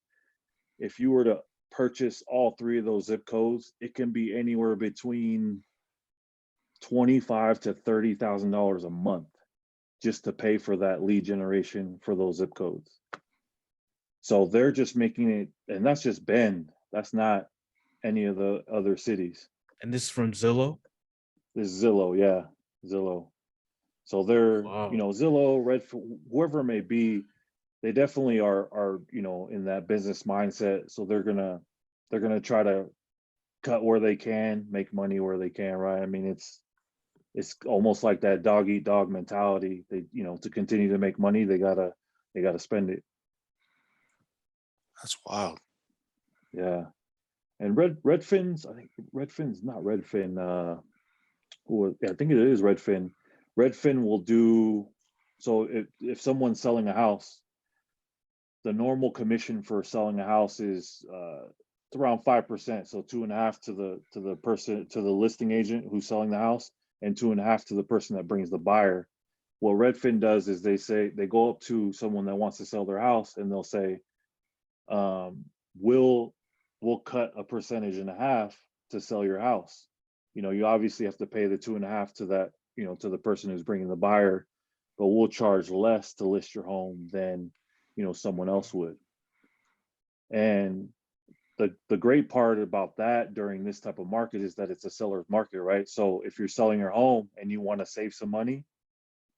If you were to purchase all 3 of those zip codes, it can be anywhere between $25,000 to $30,000 a month just to pay for that lead generation for those zip codes. So they're just making it, and that's just Bend. That's not any of the other cities. And this is from Zillow? This is Zillow, yeah, Zillow. So they're, Wow. Zillow, Redfin, whoever it may be, they definitely are, in that business mindset. So they're gonna try to cut where they can, make money where they can, right? I mean, it's almost like that dog eat dog mentality. They, to continue to make money, they gotta spend it. That's wild. Yeah. And Redfin's, I think Redfin's not Redfin. I think it is Redfin. Redfin will do, so if someone's selling a house, the normal commission for selling a house is it's around 5%. So 2.5 to the person, to the listing agent who's selling the house, and 2.5 to the person that brings the buyer. What Redfin does is they go up to someone that wants to sell their house and they'll say, we'll cut a 1.5% to sell your house. You obviously have to pay the 2.5 to that, to the person who's bringing the buyer, but we'll charge less to list your home than, someone else would. And the great part about that during this type of market is that it's a seller's market, right? So if you're selling your home and you want to save some money,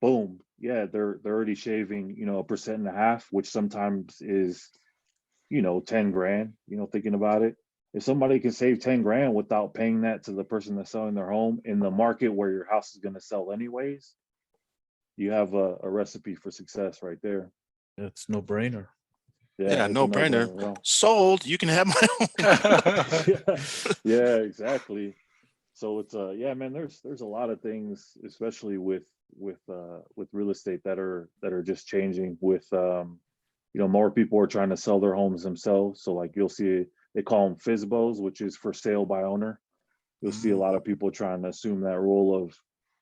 boom, yeah, they're already shaving, 1.5%, which sometimes is, 10 grand, thinking about it. If somebody can save 10 grand without paying that to the person that's selling their home in the market where your house is going to sell anyways, you have a recipe for success right there. It's no brainer. Yeah, it's a no brainer. no-brainer. Sold. You can have my own. Yeah, exactly. So it's yeah, man, there's a lot of things, especially with real estate that are just changing with more people are trying to sell their homes themselves. So like you'll see, they call them FSBOs, which is for sale by owner. You'll see a lot of people trying to assume that role of,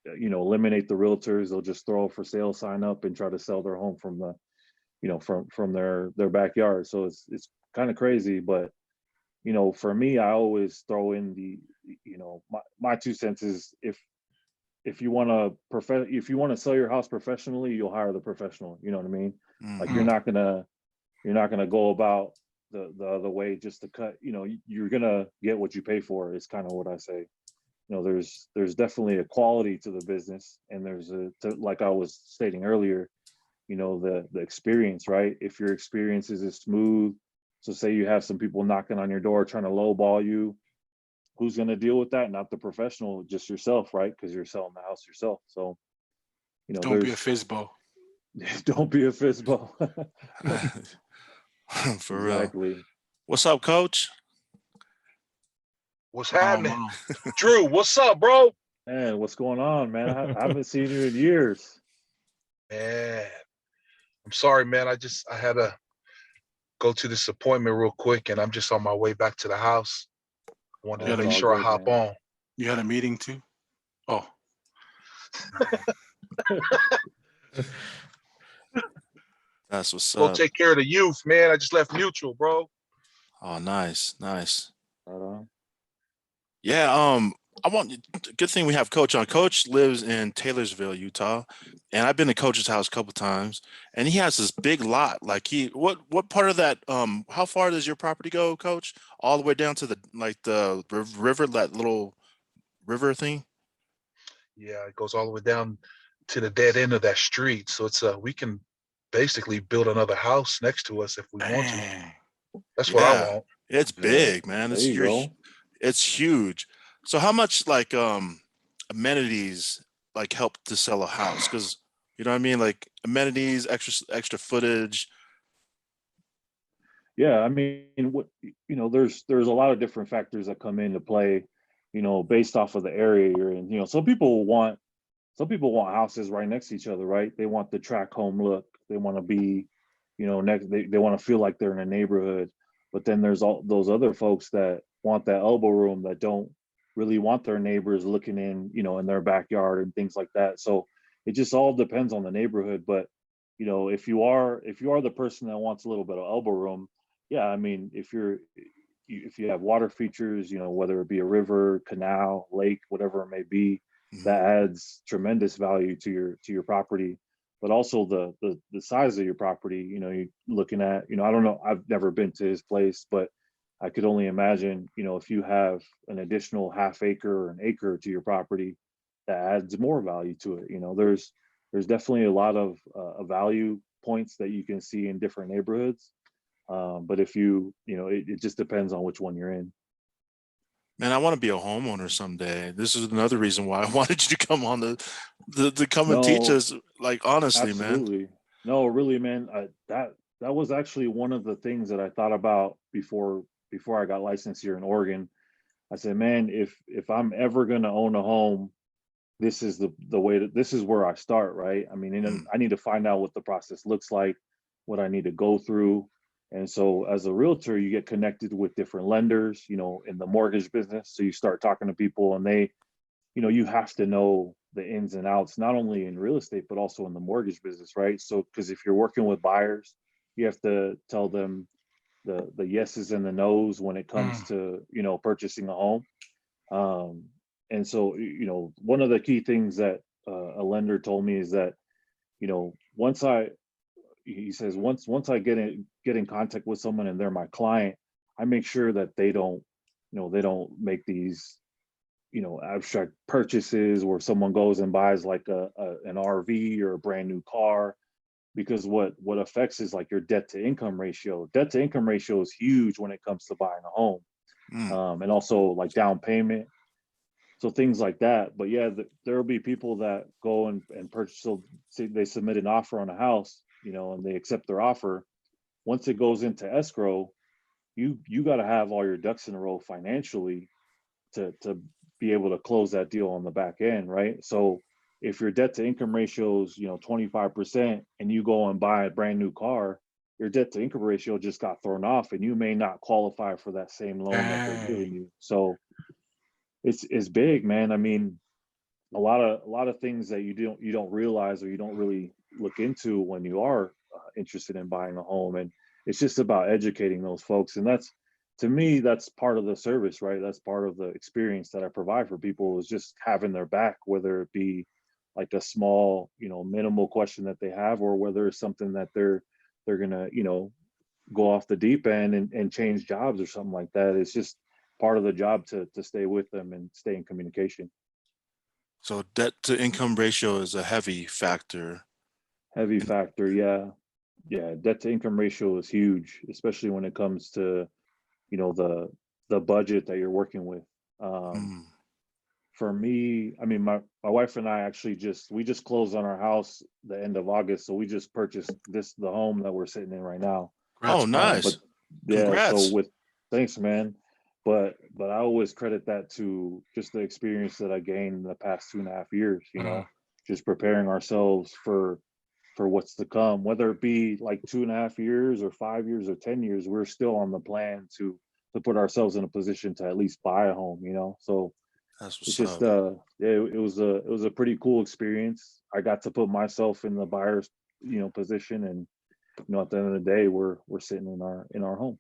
eliminate the realtors. They'll just throw a for sale sign up and try to sell their home from the, from their backyard. So it's kind of crazy, but for me, I always throw in the, my 2 cents is if you want to sell your house professionally, you'll hire the professional. You know what I mean? Like you're not gonna go about the other way just to cut. You're gonna get what you pay for. Is kind of what I say. There's definitely a quality to the business, and there's like I was stating earlier, the experience, right? If your experience is smooth, so say you have some people knocking on your door trying to lowball you, who's going to deal with that? Not the professional, just yourself, right? Because you're selling the house yourself. So, Don't be a FSBO. Don't be a FSBO. For real. Exactly. What's up, Coach? What's happening? Drew, what's up, bro? Man, what's going on, man? I haven't seen you in years. Man, I'm sorry, man. I had to go to this appointment real quick, and I'm just on my way back to the house. I wanted to make sure I hop on. You had a meeting too? Oh. That's what's Go up. take care of the youth, man. I just left Mutual, bro. Oh, nice. Right on. Yeah, good thing we have Coach on. Coach lives in Taylorsville, Utah, and I've been to Coach's house a couple times, and he has this big lot. Like what part of that, how far does your property go, Coach? All the way down to the river, that little river thing? Yeah, it goes all the way down to the dead end of that street. So it's we can basically build another house next to us if we want to. Dang. That's what I Yeah, want. it's Yeah, big, man. there It's you go. it's huge. So how much like amenities like help to sell a house? Because you know what I mean, like amenities, extra footage. Yeah, I mean, what there's a lot of different factors that come into play, based off of the area you're in. Some people want houses right next to each other, right? They want the track home look. They want to be, next. They want to feel like they're in a neighborhood. But then there's all those other folks that want that elbow room that don't really want their neighbors looking in their backyard and things like that. So it just all depends on the neighborhood. But if you are the person that wants a little bit of elbow room, yeah, I mean, if you have water features, whether it be a river, canal, lake, whatever it may be, Mhm. that adds tremendous value to your property. But also the size of your property, you're looking at, I don't know, I've never been to his place, but I could only imagine, if you have an additional half acre or an acre to your property, that adds more value to it. There's definitely a lot of value points that you can see in different neighborhoods. But if it just depends on which one you're in. Man, I want to be a homeowner someday. This is another reason why I wanted you to come on the come and teach No, us. Like honestly, man. absolutely. No, really, man. That was actually one of the things that I thought about before I got licensed here in Oregon. I said, man, if I'm ever gonna own a home, this is the way this is where I start, right? I mean, and Mm, I need to find out what the process looks like, what I need to go through. And so as a realtor, you get connected with different lenders, in the mortgage business. So you start talking to people and you have to know the ins and outs, not only in real estate, but also in the mortgage business, right? So, because if you're working with buyers, you have to tell them the yeses and the nos when it comes Mm. to, purchasing a home. Um, and so, one of the key things that a lender told me is that, he says, once I get in contact with someone and they're my client, I make sure that they don't make these abstract purchases where someone goes and buys like an RV or a brand new car, because what affects is like your debt to income ratio. Debt to income ratio is huge when it comes to buying a home, mm. and also like down payment, so things like that. But yeah, there will be people that go and purchase. So say they submit an offer on a house, and they accept their offer. Once it goes into escrow, you got to have all your ducks in a row financially to be able to close that deal on the back end, right? So if your debt to income ratio is 25% and you go and buy a brand new car, your debt to income ratio just got thrown off, and you may not qualify for that same loan that they're giving Dang. you. So it's big, man. I mean, a lot of things that you don't realize or you don't really look into when you are interested in buying a home. And it's just about educating those folks, and that's, to me, that's part of the service, right? That's part of the experience that I provide for people, is just having their back, whether it be like a small, minimal question that they have, or whether it's something that they're gonna go off the deep end and change jobs or something like that. It's just part of the job to stay with them and stay in communication. So debt to income ratio is a heavy factor. Heavy And factor, yeah. Yeah, debt to income ratio is huge, especially when it comes to, the budget that you're working with. Um, mm, for me, I mean, my wife and I actually we just closed on our house the end of August, so we just purchased the home that we're sitting in right now. oh, Congrats, bro. But nice. yeah, so Congrats. thanks, man. But I always credit that to just the experience that I gained in the past 2.5 years, Mm. just preparing ourselves for what's to come, whether it be like 2.5 years or 5 years or 10 years. We're still on the plan to put ourselves in a position to at least buy a home, So That's it's what's just up. yeah, it was a pretty cool experience. I got to put myself in the buyer's position, and at the end of the day, we're sitting in our home.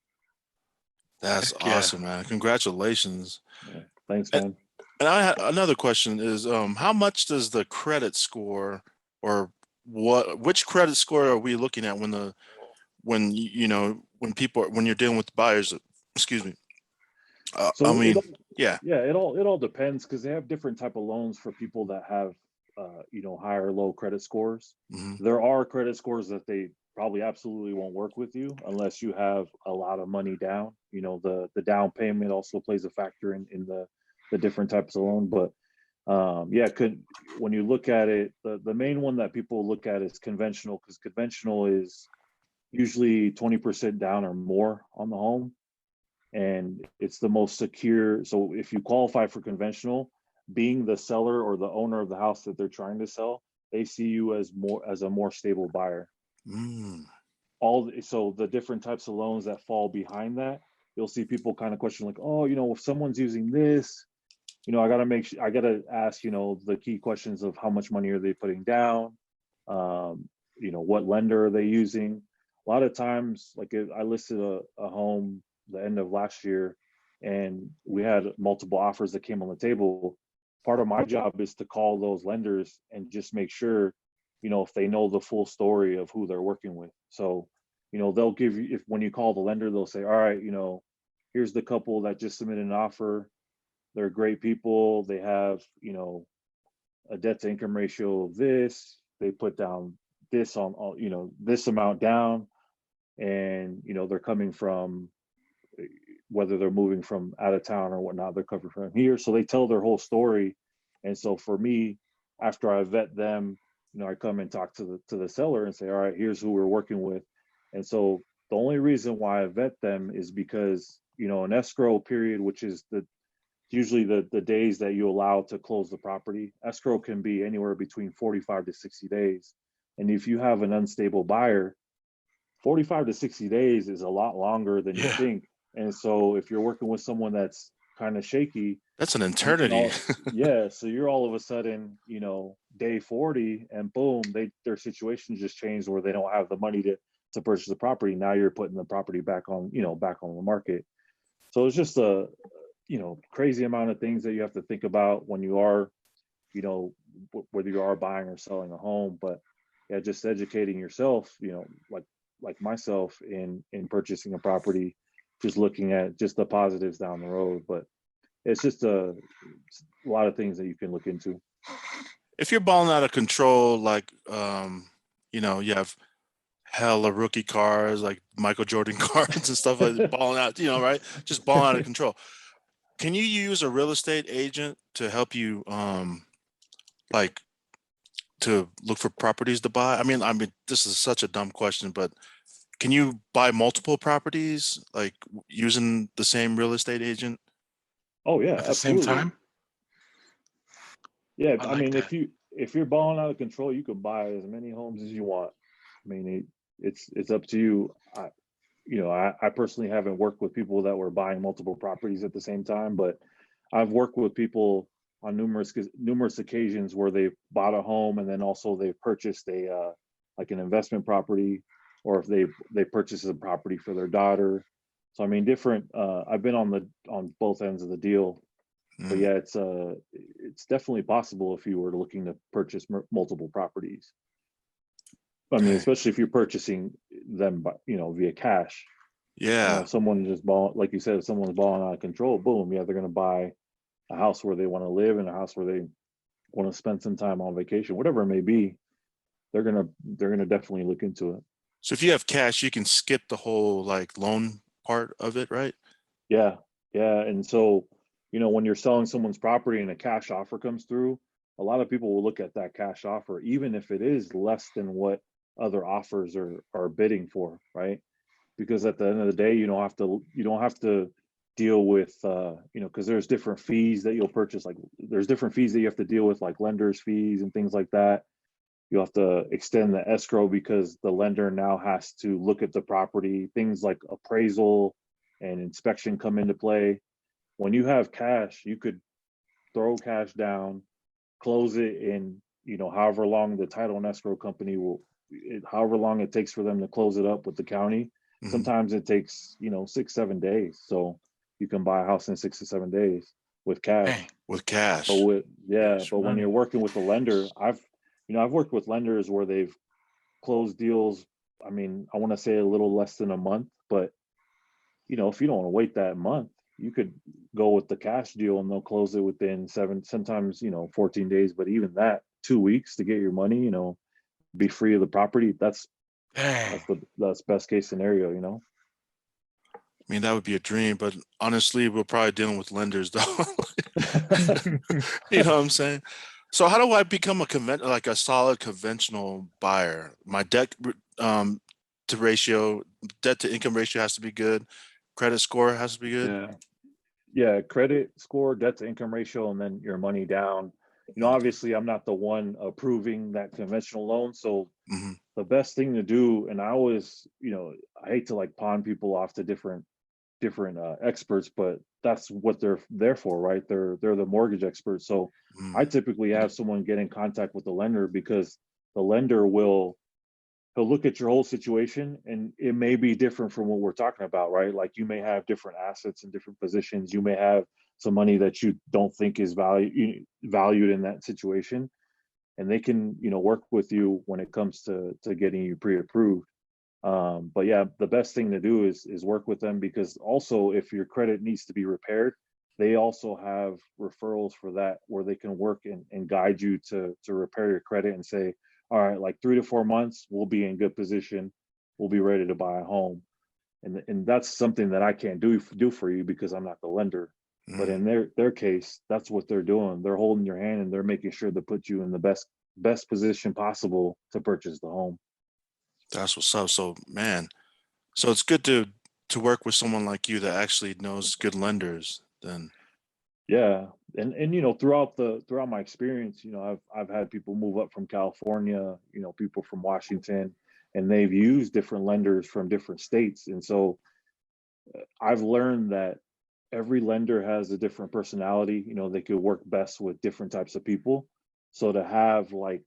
That's Heck yeah. awesome, man. Congratulations. Yeah. Thanks, And, man. and I had another question is how much does the credit score or which credit score are we looking at when you're dealing with buyers, excuse me. I So mean, yeah. yeah, it all depends, because they have different type of loans for people that have high or low credit scores. Hmm. There are credit scores that probably absolutely won't work with you unless you have a lot of money down. You know, the down payment also plays a factor in the different types of loan. But yeah, when you look at it, the main one that people look at is conventional, because conventional is usually 20% down or more on the home, and it's the most secure. So if you qualify for conventional, being the seller or the owner of the house that they're trying to sell, they see you as a more stable buyer. Mm. So the different types of loans that fall behind that, you'll see people kind of question like, oh, you know, if someone's using this, you know, I gotta ask, you know, the key questions of how much money are they putting down, you know, what lender are they using. A lot of times, like I listed a home the end of last year, and we had multiple offers that came on the table. Part of my job is to call those lenders and just make sure, you know, if they know the full story of who they're working with. So, you know, they'll give you, if when you call the lender, they'll say, all right, you know, here's the couple that just submitted an offer. They're great people. They have, you know, a debt to income ratio of this. They put down this on, you know, this amount down, and you know they're coming from, whether they're moving from out of town or whatnot, they're coming from here. So they tell their whole story. And so for me, after I vet them, you know, I come and talk to the seller and say, all right, here's who we're working with. And so the only reason why I vet them is because, you know, an escrow period, which is usually the days that you allow to close the property, escrow can be anywhere between 45 to 60 days. And if you have an unstable buyer, 45 to 60 days is a lot longer than you Yeah. think. And so if you're working with someone that's kind of shaky, That's an and eternity. yeah, so you're all of a sudden, you know, day 40 and boom, their situation just changed where they don't have the money to purchase the property. Now you're putting the property back on, you know, back on the market. So it's just a, you know, crazy amount of things that you have to think about when you are, you know, whether you are buying or selling a home. But yeah, just educating yourself, you know, like myself in purchasing a property, just looking at just the positives down the road. But it's just a lot of things that you can look into. If you're balling out of control, like you know, you have hella rookie cars, like Michael Jordan cards and stuff like that, balling out, you know, right? Just balling out of control. Can you use a real estate agent to help you like to look for properties to buy? I mean, this is such a dumb question, but can you buy multiple properties like using the same real estate agent? Oh yeah, At the same absolutely. time? Yeah, I I like mean, that. if you're balling out of control, you could buy as many homes as you want. I mean, it's up to you. You know, I personally haven't worked with people that were buying multiple properties at the same time, but I've worked with people on numerous occasions where they've bought a home and then also they've purchased a like an investment property, or if they purchase a property for their daughter. So I mean, different. I've been on both ends of the deal, but Mm, yeah, it's definitely possible if you were looking to purchase multiple properties. I mean, Okay. especially if you're purchasing them, by, you know, via cash. You know, yeah. if someone just like you said, if someone's balling out of control, boom, yeah, they're going to buy a house where they want to live and a house where they want to spend some time on vacation, whatever it may be. They're gonna definitely look into it. So if you have cash, you can skip the whole like loan part of it, right? Yeah, yeah. And so, you know, when you're selling someone's property and a cash offer comes through, a lot of people will look at that cash offer, even if it is less than what other offers are bidding for, right? Because at the end of the day, you don't have to deal with you know, because there's different fees that you'll purchase, like there's different fees that you have to deal with, like lenders fees and things like that. You have to extend the escrow because the lender now has to look at the property. Things like appraisal and inspection come into play. When you have cash, you could throw cash down, close it in, you know, however long the title and escrow company however long it takes for them to close it up with the county. Mhm. Sometimes it takes, you know, 6-7 days. So you can buy a house in 6 to 7 days with Hey, cash. With But cash. yeah, Cash but when you're money. working with a lender, I've worked with lenders where they've closed deals. I mean, I want to say a little less than a month, but you know, if you don't want to wait that month, you could go with the cash deal and they'll close it within sometimes, you know, 14 days. But even that, 2 weeks to get your money, you know, be free of the property. Dang. That's best case scenario, you know? I mean, that would be a dream, but honestly, we're probably dealing with lenders though. You know what I'm saying? So how do I become like a solid conventional buyer? My to ratio, debt to income ratio has to be good. Credit score has to be good. Yeah. Yeah, credit score, debt to income ratio, and then your money down. You know, obviously, I'm not the one approving that conventional loan. So Hmm. the best thing to do, and I always, I hate to like pawn people off to different experts, but that's what they're there for, right? They're the mortgage experts. So I typically have someone get in contact with the lender because the lender he'll look at your whole situation, and it may be different from what we're talking about, right? Like you may have different assets in different positions. You may have some money that you don't think is valued in that situation, and they can, work with you when it comes to getting you pre-approved. But yeah, the best thing to do is work with them, because also if your credit needs to be repaired, they also have referrals for that, where they can work and guide you to repair your credit and say, all right, like 3 to 4 months, we'll be in good position. We'll be ready to buy a home. And that's something that I can't do for you because I'm not the lender. But in their case, that's what they're doing. They're holding your hand and they're making sure to put you in the best position possible to purchase the home. That's what's up. So man, so it's good to work with someone like you that actually knows good lenders. Then Yeah, and throughout my experience, I've had people move up from California, people from Washington, and they've used different lenders from different states. And so I've learned that every lender has a different personality. They could work best with different types of people. So to have like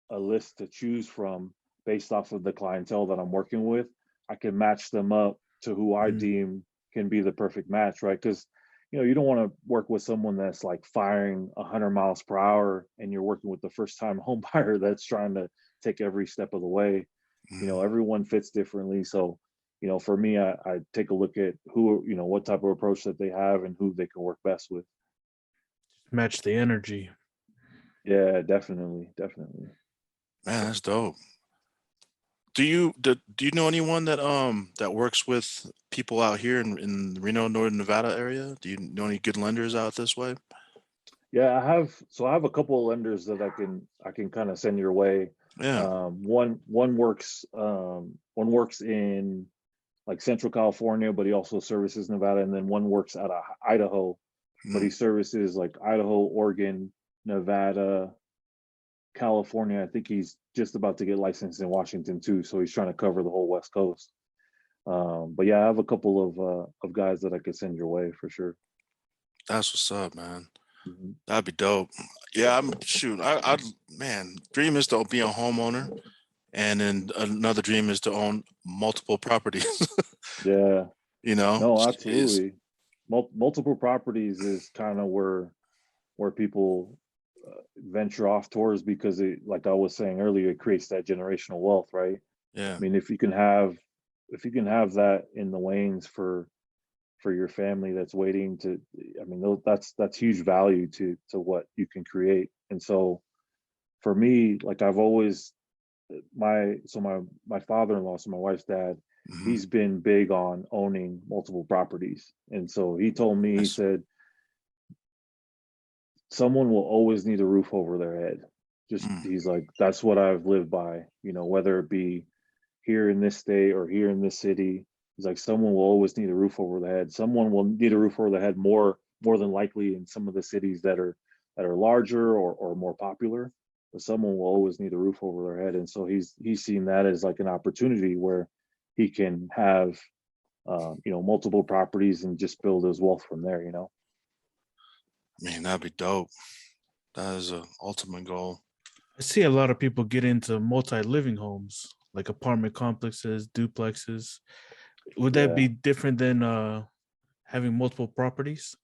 a list to choose from based off of the clientele that I'm working with, I can match them up to who I deem can be the perfect match, right? Because you don't want to work with someone that's like firing 100 miles per hour, and you're working with the first time home buyer that's trying to take every step of the way. Everyone fits differently. So for me, I take a look at who, what type of approach that they have and who they can work best with. Match the energy. Yeah, definitely. man, that's dope. Do you know anyone that works with people out here in the Reno, Northern Nevada area? Do you know any good lenders out this way? Yeah, I have a couple of lenders that I can kind of send your way. Yeah. One works in like Central California, but he also services Nevada, and then one works out of Idaho, but he services like Idaho, Oregon, Nevada, California. I think he's just about to get licensed in Washington too, so he's trying to cover the whole West Coast. But yeah, I have a couple of guys that I could send your way for sure. That's what's up, man. Mhm. That'd be dope. Yeah, I'd man, dream is to be a homeowner, and then another dream is to own multiple properties. Yeah, You know, no, is absolutely. Multiple properties is kind of where people venture off towards, because it, like I was saying earlier, it creates that generational wealth, right? yeah. I mean, if you can have that in the lanes for your family that's waiting to, I mean, that's huge value to what you can create. And so for me, like I've always, my father-in-law, so my wife's dad, Mhm. he's been big on owning multiple properties. And so he told me, he That's said, someone will always need a roof over their head. Just, mm, he's like, that's what I've lived by, whether it be here in this state or here in this city. He's like, someone will always need a roof over their head. Someone will need a roof over their head more than likely in some of the cities that are larger or more popular. But someone will always need a roof over their head. And so he's seen that as like an opportunity where he can have multiple properties and just build his wealth from there. man, that'd be dope. That is a ultimate goal. I see a lot of people get into multi-living homes, like apartment complexes, duplexes. Would that Yeah. be different than having multiple properties?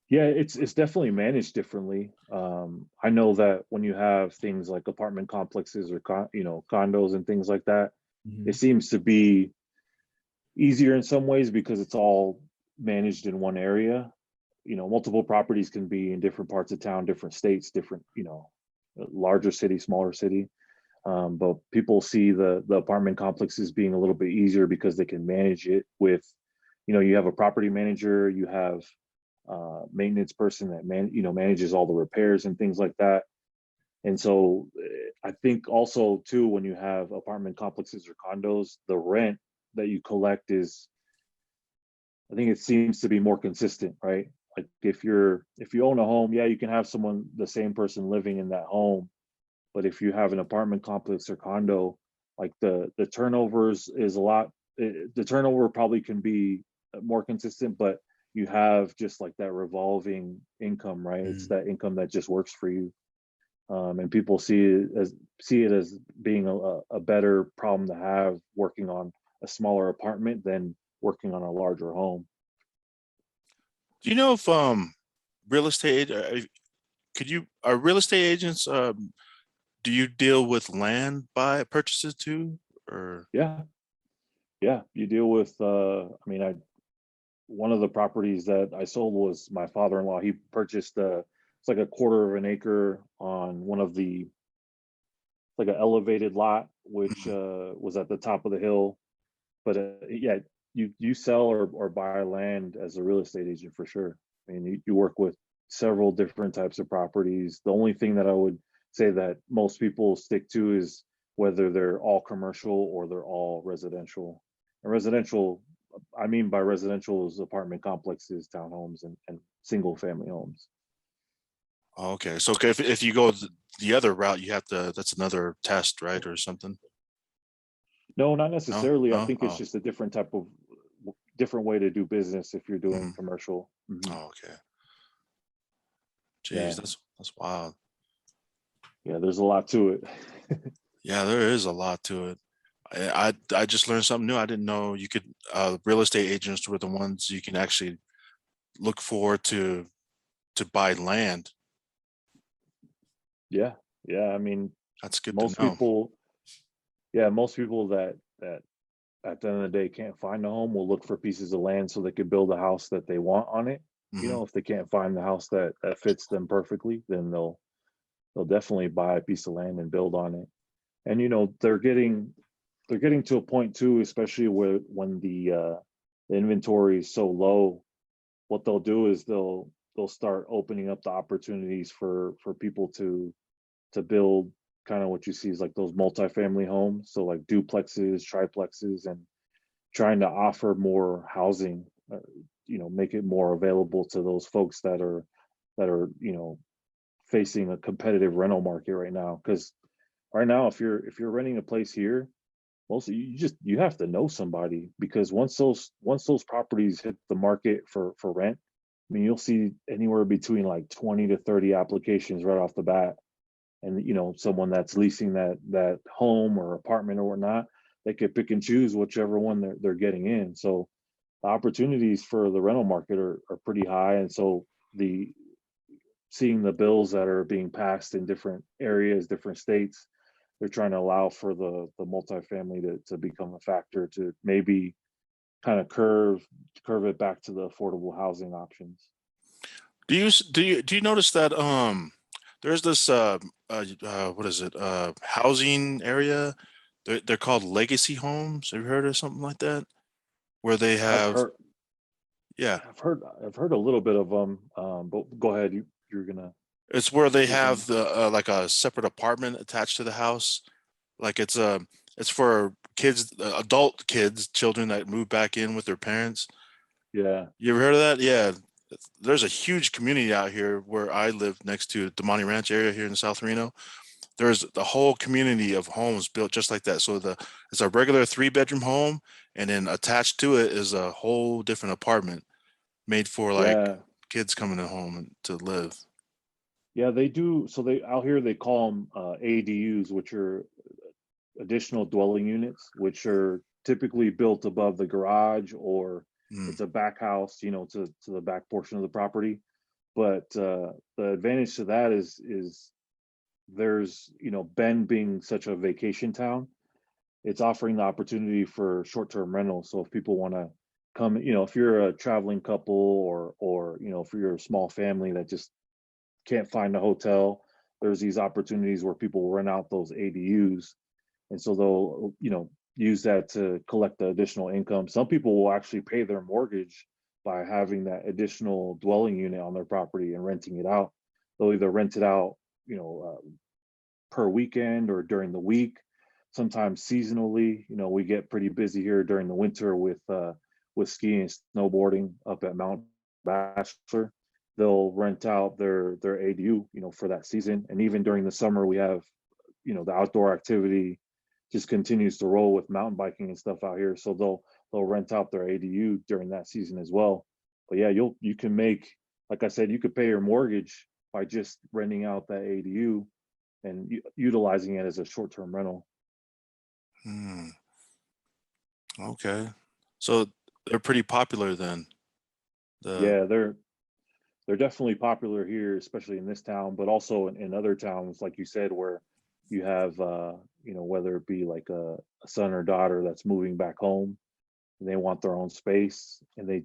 Yeah, it's definitely managed differently. I know that when you have things like apartment complexes or condos and things like that, it Mhm. seems to be easier in some ways because it's all managed in one area. Multiple properties can be in different parts of town, different states, different, larger city, smaller city. But people see the apartment complexes being a little bit easier because they can manage it with, you have a property manager, you have maintenance person that manages all the repairs and things like that. And so I think also too, when you have apartment complexes or condos, the rent that you collect is, I think it seems to be more consistent, right? Like if you own a home, yeah, you can have the same person living in that home. But if you have an apartment complex or condo, like the turnovers is a lot, the turnover probably can be more consistent, but you have just like that revolving income, right? It's that income that just works for you. And people see it as being a better problem to have, working on a smaller apartment than working on a larger home. Do you know if real estate are real estate agents, do you deal with land buy purchases too, or? Yeah, you deal with one of the properties that I sold was my father-in-law. He purchased it's like a quarter of an acre on one of the, like an elevated lot, which was at the top of the hill. But yeah, you sell or buy land as a real estate agent for sure. I mean, you work with several different types of properties. The only thing that I would say that most people stick to is whether they're all commercial or they're all residential. And residential, I mean by residential, is apartment complexes, townhomes, and single family homes. Okay, so if you go the other route, you have to, that's another test, right, or something? No, not necessarily. I No? think it's just a different way to do business if you're doing commercial. Oh, okay. Yeah. Geez, that's wild. Yeah, there's a lot to it. Yeah, there is a lot to it. I just learned something new. I didn't know you could, real estate agents were the ones you can actually look for to buy land. Yeah, I mean, That's good to most know. people, that at the end of the day can't find a home will look for pieces of land so they could build a house that they want on it. If they can't find the house that fits them perfectly, then they'll definitely buy a piece of land and build on it. And they're getting to a point too, especially when the inventory is so low. What they'll do is they'll start opening up the opportunities for people to build kind of what you see is like those multifamily homes, so like duplexes, triplexes, and trying to offer more housing, make it more available to those folks that are facing a competitive rental market right now. Because right now, if you're renting a place here, mostly you have to know somebody, because once those properties hit the market for rent, I mean, you'll see anywhere between like 20 to 30 applications right off the bat. And someone that's leasing that home or apartment or whatnot, they could pick and choose whichever one they're getting in. So the opportunities for the rental market are pretty high. And so seeing the bills that are being passed in different areas, different states, they're trying to allow for the multifamily to become a factor to maybe kind of curve it back to the affordable housing options. Do you notice that there's this what is it, housing area, they're called legacy homes? Have you heard of something like that, where they have? Yeah, I've heard a little bit of them, but go ahead. You're gonna. it's where they have the like a separate apartment attached to the house. Like it's for kids, adult kids, children that move back in with their parents. Yeah. You ever heard of that? Yeah. There's a huge community out here where I live, next to Damani Ranch area here in South Reno. There's the whole community of homes built just like that. So it's a regular 3-bedroom home, and then attached to it is a whole different apartment made for like kids coming home to live. Yeah, they do. So out here they call them ADUs, which are additional dwelling units, which are typically built above the garage, or it's a back house, to the back portion of the property. But the advantage to that is there's, Bend being such a vacation town, it's offering the opportunity for short-term rentals. So if people want to come, if you're a traveling couple, or if you're a small family that just can't find a hotel, there's these opportunities where people will rent out those ADUs, and so they'll use that to collect the additional income. Some people will actually pay their mortgage by having that additional dwelling unit on their property and renting it out. They'll either rent it out, per weekend or during the week, sometimes seasonally. We get pretty busy here during the winter with skiing and snowboarding up at Mount Bachelor. They'll rent out their ADU, for that season. And even during the summer, we have, the outdoor activity just continues to roll with mountain biking and stuff out here. So they'll rent out their ADU during that season as well. But yeah, you can make, like I said, you could pay your mortgage by just renting out that ADU and utilizing it as a short-term rental. Okay. So they're pretty popular then. Yeah, they're definitely popular here, especially in this town, but also in other towns, like you said, where you have, whether it be like a son or daughter that's moving back home and they want their own space, and they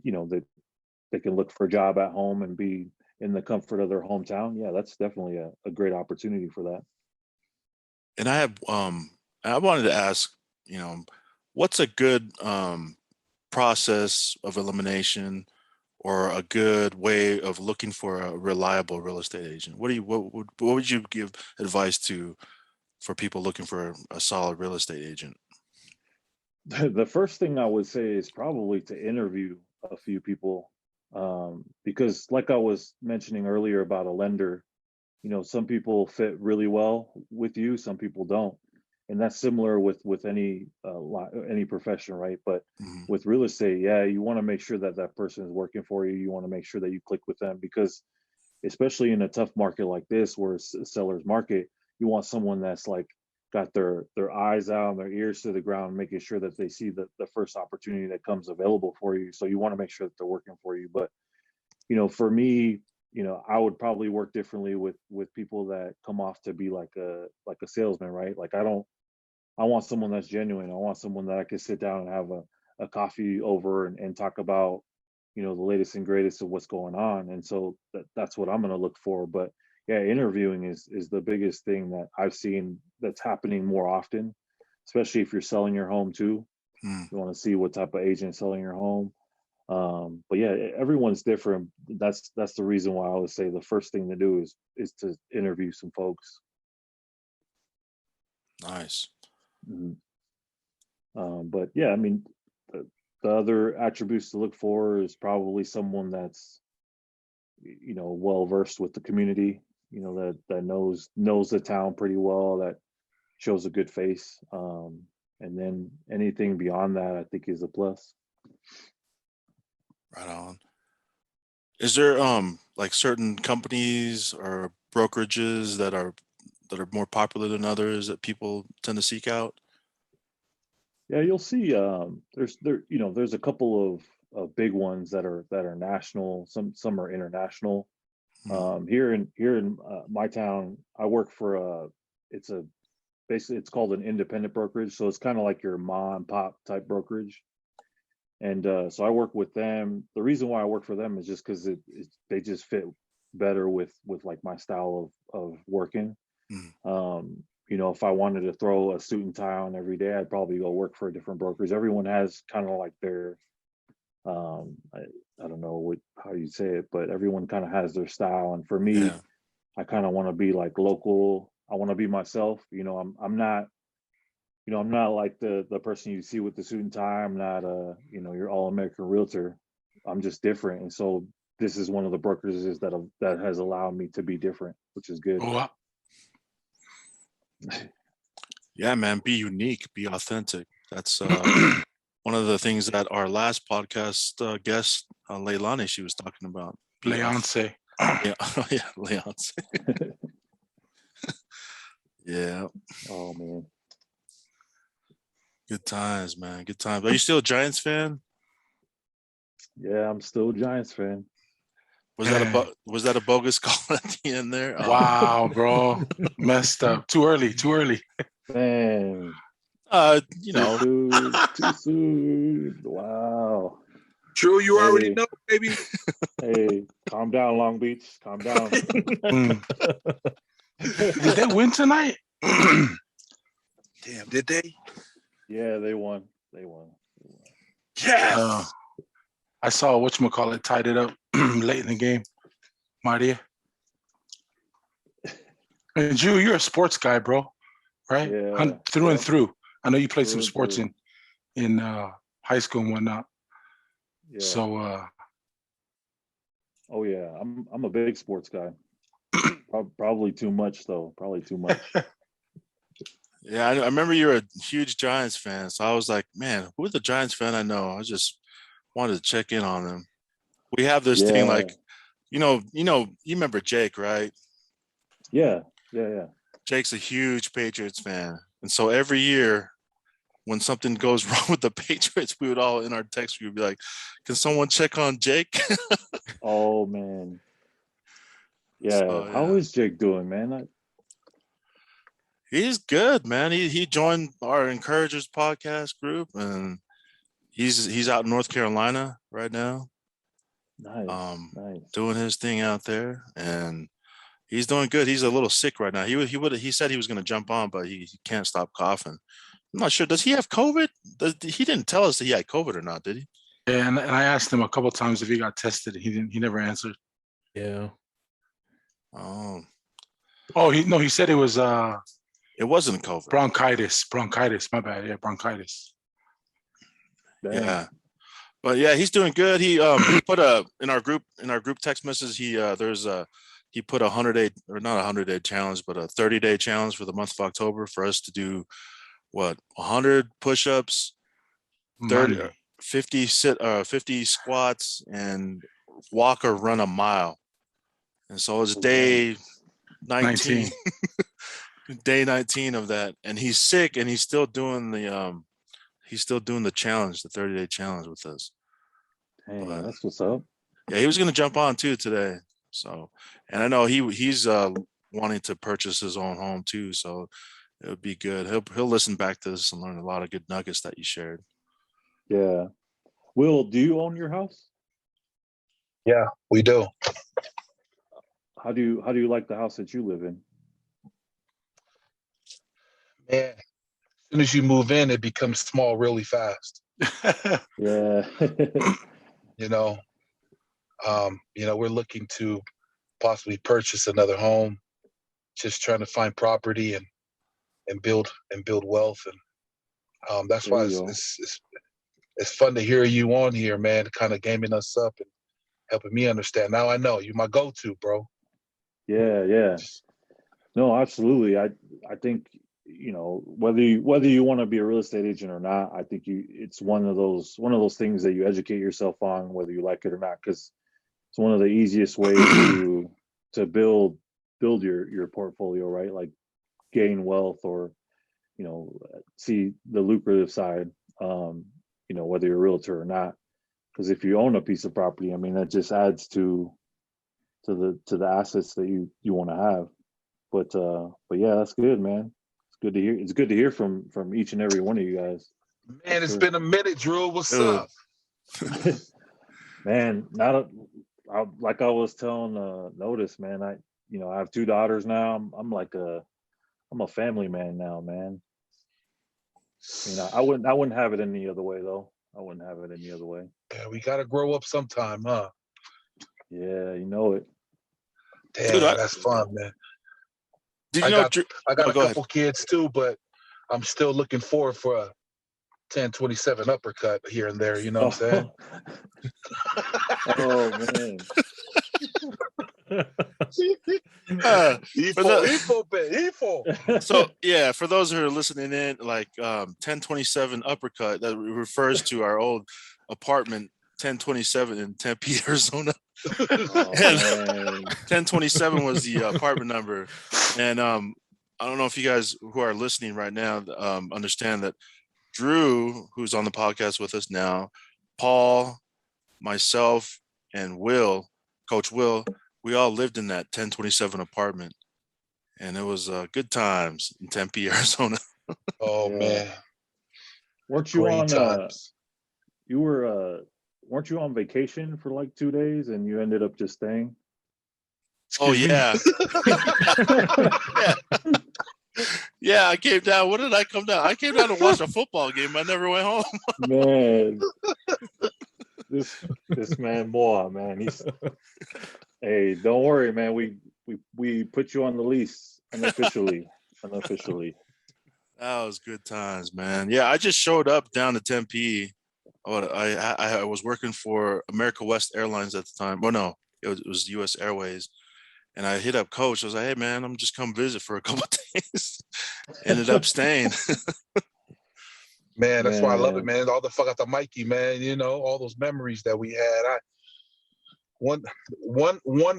can look for a job at home and be in the comfort of their hometown. Yeah, that's definitely a great opportunity for that. And I wanted to ask, what's a good process of elimination or a good way of looking for a reliable real estate agent? What would you give advice for people looking for a solid real estate agent? The first thing I would say is probably to interview a few people, because like I was mentioning earlier about a lender, some people fit really well with you, some people don't. And that's similar with any profession, right? But with real estate, yeah, you want to make sure that that person is working for you. You want to make sure that you click with them, because especially in a tough market like this, where it's a seller's market, you want someone that's like got their eyes out and their ears to the ground, making sure that they see the first opportunity that comes available for you. So you want to make sure that they're working for you. But for me, I would probably work differently with people that come off to be like a salesman, right? Like I want someone that's genuine. I want someone that I could sit down and have a coffee over and talk about, the latest and greatest of what's going on. And so that's what I'm going to look for. But yeah, interviewing is the biggest thing that I've seen that's happening more often, especially if you're selling your home too. You want to see what type of agent is selling your home. But yeah, everyone's different. That's the reason why I would say the first thing to do is to interview some folks. Nice. But yeah, I mean, the other attributes to look for is probably someone that's, well versed with the community, that knows the town pretty well, that shows a good face. And then anything beyond that, I think, is a plus. Right on. Is there like certain companies or brokerages that are more popular than others that people tend to seek out? Yeah, you'll see. There's a couple of big ones that are national. Some are international. Here in my town, I work for basically it's called an independent brokerage. So it's kind of like your mom and pop type brokerage. And so I work with them. The reason why I work for them is just because they just fit better with like my style of working. If I wanted to throw a suit and tie on every day, I'd probably go work for a different brokerage. Everyone has kind of like their, I don't know how you say it, but everyone kind of has their style. And for me, Yeah. I kind of want to be like local. I want to be myself. I'm not, I'm not like the person you see with the suit and tie. I'm not your all-American realtor. I'm just different. And so this is one of the brokerages that has allowed me to be different, which is good. Oh, Yeah, man, be unique, be authentic. That's one of the things that our last podcast guest, Leilani, she was talking about. Leonce. Yeah, yeah, Leonce. Yeah. Oh man. Good times, man. Good times. Are you still a Giants fan? Yeah, I'm still a Giants fan. Was that a bogus call at the end there? Wow, bro. Messed up. Too early. Man. Too soon. Wow. True, you already know, baby. Hey, calm down, Long Beach. Calm down. Did they win tonight? Damn, did they? Yeah, they won. They won. Yes. I saw whatchamacallit tied it up late in the game. Maria. And Drew, you're a sports guy, bro, right? Yeah, Through and through. I know you played some Through and sports through. in high school and whatnot. Yeah. So Oh yeah, I'm a big sports guy. Probably too much though. Probably too much. Yeah, I remember you're a huge Giants fan, so I was like, man, who's the Giants fan I know? I just wanted to check in on them. We have this thing Yeah. like, you remember Jake, right? Yeah. Yeah. Jake's a huge Patriots fan, and so every year when something goes wrong with the Patriots, we would all in our text we would be like, "Can someone check on Jake?" Oh man. Yeah. So, How yeah. is Jake doing, man? He's good, man. He joined our Encouragers podcast group, and he's out in North Carolina right now, Nice. doing his thing out there, and he's doing good. He's a little sick right now. He said he was going to jump on, but he can't stop coughing. I'm not sure. Does he have COVID? He didn't tell us that he had COVID or not, did he? yeah, and I asked him a couple of times if he got tested. He never answered. Yeah. Oh, He said it was it wasn't COVID. bronchitis. My bad. Yeah, bronchitis. Dang. Yeah. But yeah, he's doing good. He put in our group text message, he put 100-day, or not 100-day challenge, but a 30-day challenge for the month of October for us to do 100 push-ups, 50 squats, and walk or run a mile. And so it's day 19. Day 19 of that, and he's sick, and he's still doing the challenge, the 30-day challenge with us. Dang, But, that's what's up. yeah, he was going to jump on too today. So, and I know he's wanting to purchase his own home too. So it would be good. He'll listen back to this and learn a lot of good nuggets that you shared. Yeah. Will, do you own your house? Yeah, we do. How do you like the house that you live in? Man, as soon as you move in, it becomes small really fast. Yeah. We're looking to possibly purchase another home, just trying to find property and build wealth. And that's There why you go. it's fun to hear you on here, man, kind of gaming us up and helping me understand. Now I know you're my go-to, bro. Yeah. No, absolutely. I think, whether you want to be a real estate agent or not, I think it's one of those things that you educate yourself on, whether you like it or not, because it's one of the easiest ways to build your portfolio, right? Like gain wealth, or see the lucrative side, whether you're a realtor or not. Because if you own a piece of property, I mean, that just adds to the assets that you want to have. But yeah, that's good, man. It's good to hear. It's good to hear from each and every one of you guys. Man, it's been a minute, Drew. What's Dude. up? Man, like I was telling Notis, man. I have 2 daughters now. I'm a family man now, man. I wouldn't have it any other way though. I wouldn't have it any other way. Yeah, we gotta grow up sometime, huh? Yeah, you know it. Damn, Dude, that's fun, man. Did I you know? got a go couple kids too, but I'm still looking forward for a 10-27 uppercut here and there. You know what I'm saying? Oh man. So yeah, for those who are listening in, like 1027 uppercut, that refers to our old apartment 1027 in Tempe, Arizona. And 1027 was the apartment number. And I don't know if you guys who are listening right now understand that Drew, who's on the podcast with us now, Paul, myself, and Coach Will, we all lived in that 1027 apartment. And it was good times in Tempe, Arizona. Oh man. Weren't you Great on times. weren't you on vacation for like 2 days and you ended up just staying? Oh Excuse me? yeah. Yeah. Yeah, I came down. What did I come down? I came down to watch a football game. I never went home. Man, this man Moa, man, he's hey, don't worry, man. We put you on the lease unofficially. Unofficially. That was good times, man. Yeah, I just showed up down to Tempe. Oh, I was working for America West Airlines at the time. Well, no, it was U.S. Airways, and I hit up Coach. I was like, "Hey, man, I'm just come visit for a couple of days." Ended up staying. Man, that's why I love it, Man. man. All the fuck out the Mikey, man. You know, all those memories that we had. One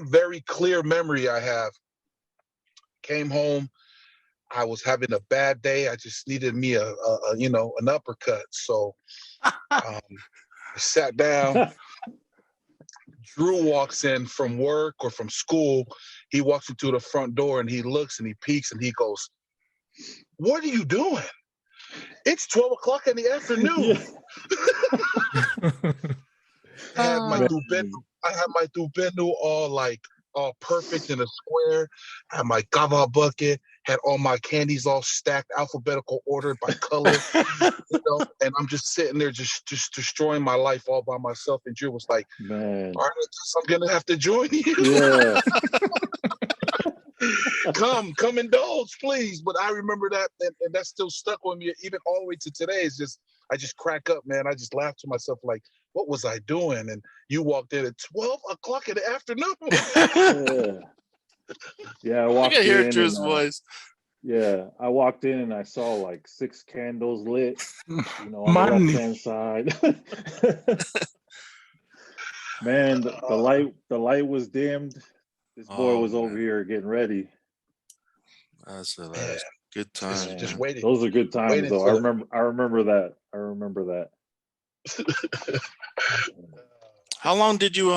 very clear memory I have. Came home. I was having a bad day. I just needed me a an uppercut. So I sat down. Drew walks in from work or from school. He walks into the front door and he looks and he peeks and he goes, "What are you doing? It's 12 o'clock in the afternoon." I had my dubenu all perfect in a square. Had my kava bucket. Had all my candies all stacked, alphabetical order by color. And I'm just sitting there, just destroying my life all by myself. And Drew was like, Man. "All right, I guess I'm gonna have to join you." Yeah. Come indulge, please. But I remember that, and that still stuck with me even all the way to today. I just crack up, man. I just laugh to myself like, what was I doing? And you walked in at 12 o'clock in the afternoon. Yeah, I I walked can hear in Drew's and, voice. yeah, I walked in and I saw like 6 candles lit, on the Money. left-hand side. Man, the light was dimmed. This boy Oh, was over man. here getting ready. That's hilarious. Man, Good time. just Man, waiting. those are good times waiting though. for I remember that. I remember that. How long did you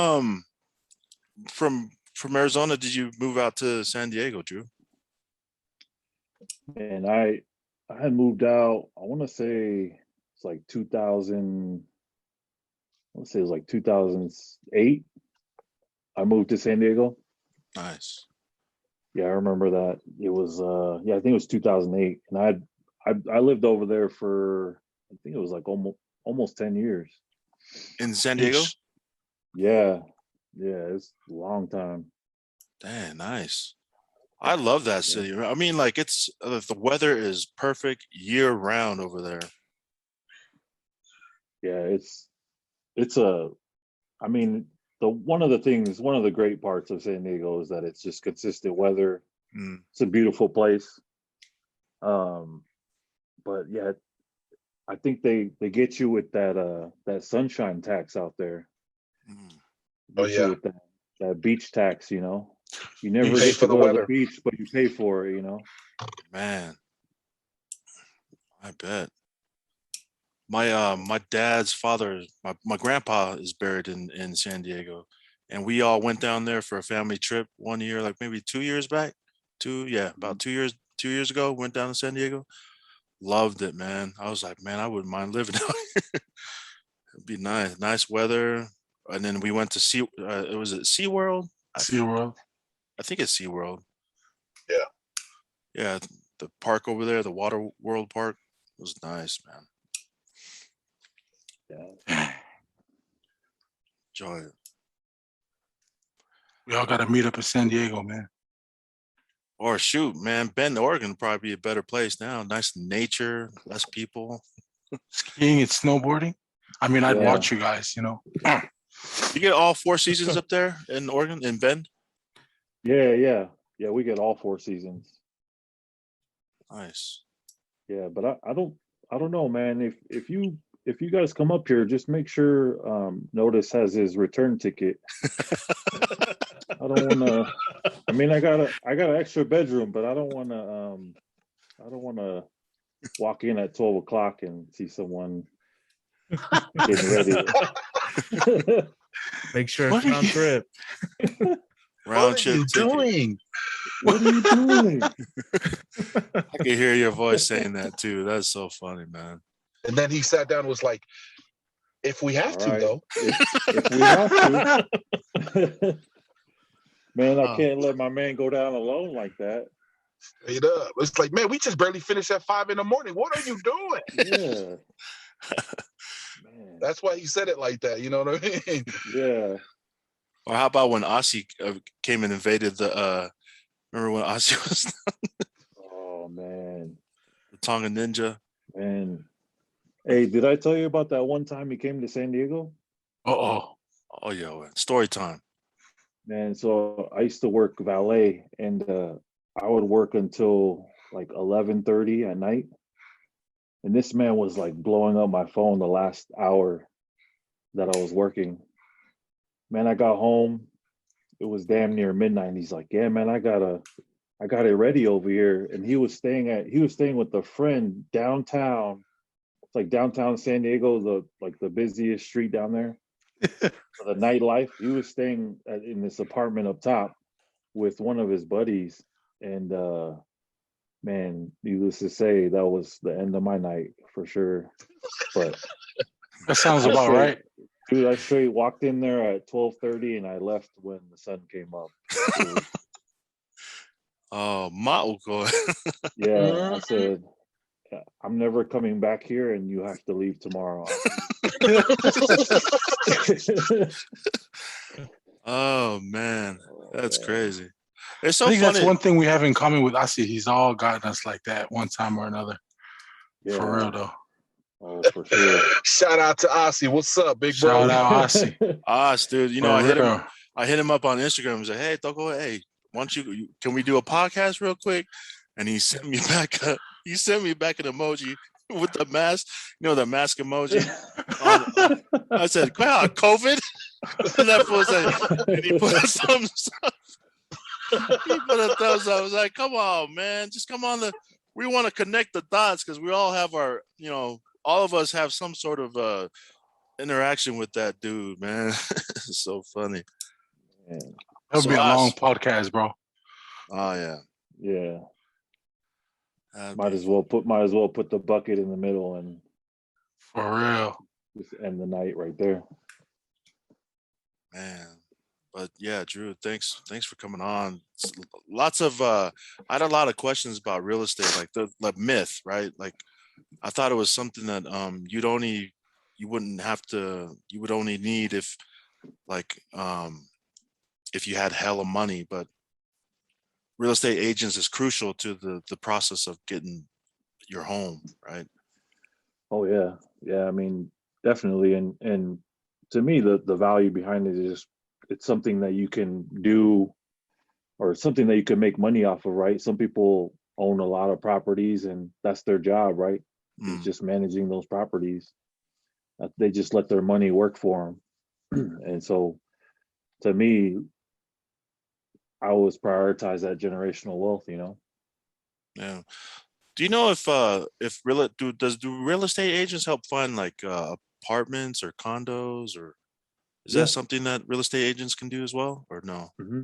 from Arizona did you move out to San Diego, Drew? And I had moved out, I want to say it's like 2000, I want to say it was like 2008. I moved to San Diego. Nice. Yeah, I remember that. It was I think it was 2008, and I lived over there for, I think it was like almost 10 years. In San Diego? Yeesh. Yeah, it's a long time. Damn, nice. I love that city. I mean, like it's the weather is perfect year round over there. Yeah, I mean, one of the great parts of San Diego is that it's just consistent weather. Mm. It's a beautiful place. But yeah, I think they get you with that sunshine tax out there. Mm. Oh, Get you yeah. with that beach tax, You never pay get for to the go to weather. the beach, but you pay for it, Man, I bet. My dad's father, my grandpa is buried in San Diego, and we all went down there for a family trip one year, like maybe 2 years back. About 2 years ago, went down to San Diego. Loved it, man. I was like, man, I wouldn't mind living down here. It'd be nice weather. And then we went to it was at SeaWorld. SeaWorld. I think it's SeaWorld. Yeah. Yeah, the park over there, the Water World Park, was nice, man. Yeah. Enjoy it. We all got to meet up in San Diego, man. Or shoot, man, Bend, Oregon would probably be a better place now. Nice nature, less people. Skiing and snowboarding. I mean, I'd Yeah. watch you guys, You get all 4 seasons up there in Oregon, in Bend? Yeah. We get all 4 seasons. Nice. Yeah, but I don't know, man. If you guys come up here, just make sure Notis has his return ticket. I don't want to. I mean, I got an extra bedroom, but I don't want to walk in at 12 o'clock and see someone getting ready. Make sure What it's are round you- trip. Round What are trip you ticket. doing? What are you doing? I can hear your voice saying that too. That's so funny, man. And then he sat down and was like, if we have All to, right. though. If we have to. Man, I Oh. can't let my man go down alone like that. Straight up. It's like, man, we just barely finished at 5 in the morning. What are you doing? Yeah. Man. That's why he said it like that. You know what I mean? Yeah. Or how about when Aussie came and invaded the? Remember when Aussie was Oh man. the Tonga Ninja? Man. Hey, did I tell you about that one time he came to San Diego? Uh-oh. Oh yeah, story time. Man, so I used to work valet, and I would work until like 11:30 at night. And this man was like blowing up my phone the last hour that I was working. Man, I got home. It was damn near midnight. And he's like, "Yeah, man, I got it ready over here." And he was staying with a friend downtown. It's like downtown San Diego, the busiest street down there for the nightlife. He was staying in this apartment up top with one of his buddies, and man, needless to say, that was the end of my night for sure. But That sounds I about straight- right. Dude, I straight walked in there at 12:30 and I left when the sun came up. It was- Oh, Mauko. yeah, I said, I'm never coming back here and you have to leave tomorrow. Oh man, that's man. crazy. It's so I think funny. that's one thing we have in common with Asi. He's all gotten us like that one time or another. Yeah. For real though. Oh, for sure. Shout out to Aussie. What's up, big bro? Shout out Asi. Dude, you know, I hit him up on Instagram and said, "Hey, Toko, hey, why don't you can we do a podcast real quick?" And he sent me back an emoji with the mask, you know, the mask emoji. I said, "Wow, COVID." And that fool said, and he put a thumbs up. He put a thumbs up. I was like, "Come on, man, just come on. We want to connect the dots because we all have our, you know, all of us have some sort of interaction with that dude, man." It's so funny. Man. That'll So be a long us- podcast, bro. Oh yeah. Yeah. That'd Might be- as well put the bucket in the middle and For real. just end the night right there. Man. But yeah, Drew, thanks for coming on. Lots of I had a lot of questions about real estate, like the myth, right? Like I thought it was something that you would only need if if you had hella money, but real estate agents is crucial to the process of getting your home, right? Oh yeah. Yeah, I mean, definitely. And to me the value behind it is it's something that you can do or something that you can make money off of, right? Some people own a lot of properties and that's their job, right? It's just managing those properties. They just let their money work for them. And so to me, I always prioritize that generational wealth, you know? Yeah. Do you know if do real estate agents help find like apartments or condos, or is Yeah. that something that real estate agents can do as well, or no? Mm-hmm.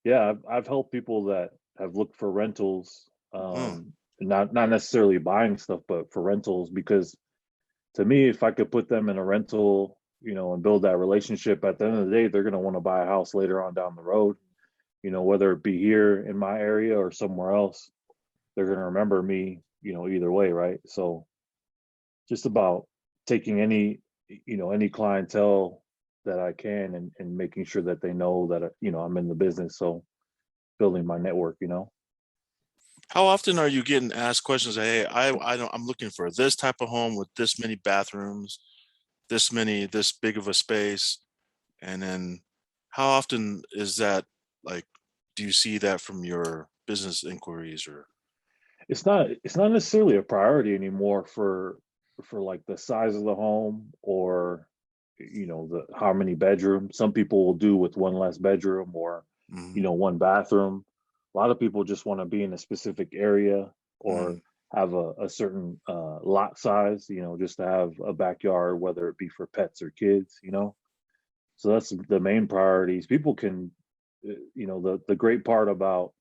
Yeah, I've helped people that have looked for rentals, not necessarily buying stuff, but for rentals, because to me, if I could put them in a rental, you know, and build that relationship, at the end of the day, they're going to want to buy a house later on down the road, you know, whether it be here in my area or somewhere else, they're going to remember me, you know, either way, right? So just about taking any clientele that I can and making sure that they know that, you know, I'm in the business. So building my network, you know. How often are you getting asked questions? Hey, I'm looking for this type of home with this many bathrooms, this big of a space, and then how often is that, like, do you see that from your business inquiries? Or It's not necessarily a priority anymore for like the size of the home or, you know, the how many bedrooms. Some people will do with one less bedroom or, you know, one bathroom. A lot of people just want to be in a specific area or have a certain lot size, you know, just to have a backyard, whether it be for pets or kids, you know. So that's the main priorities. People can, you know, the great part about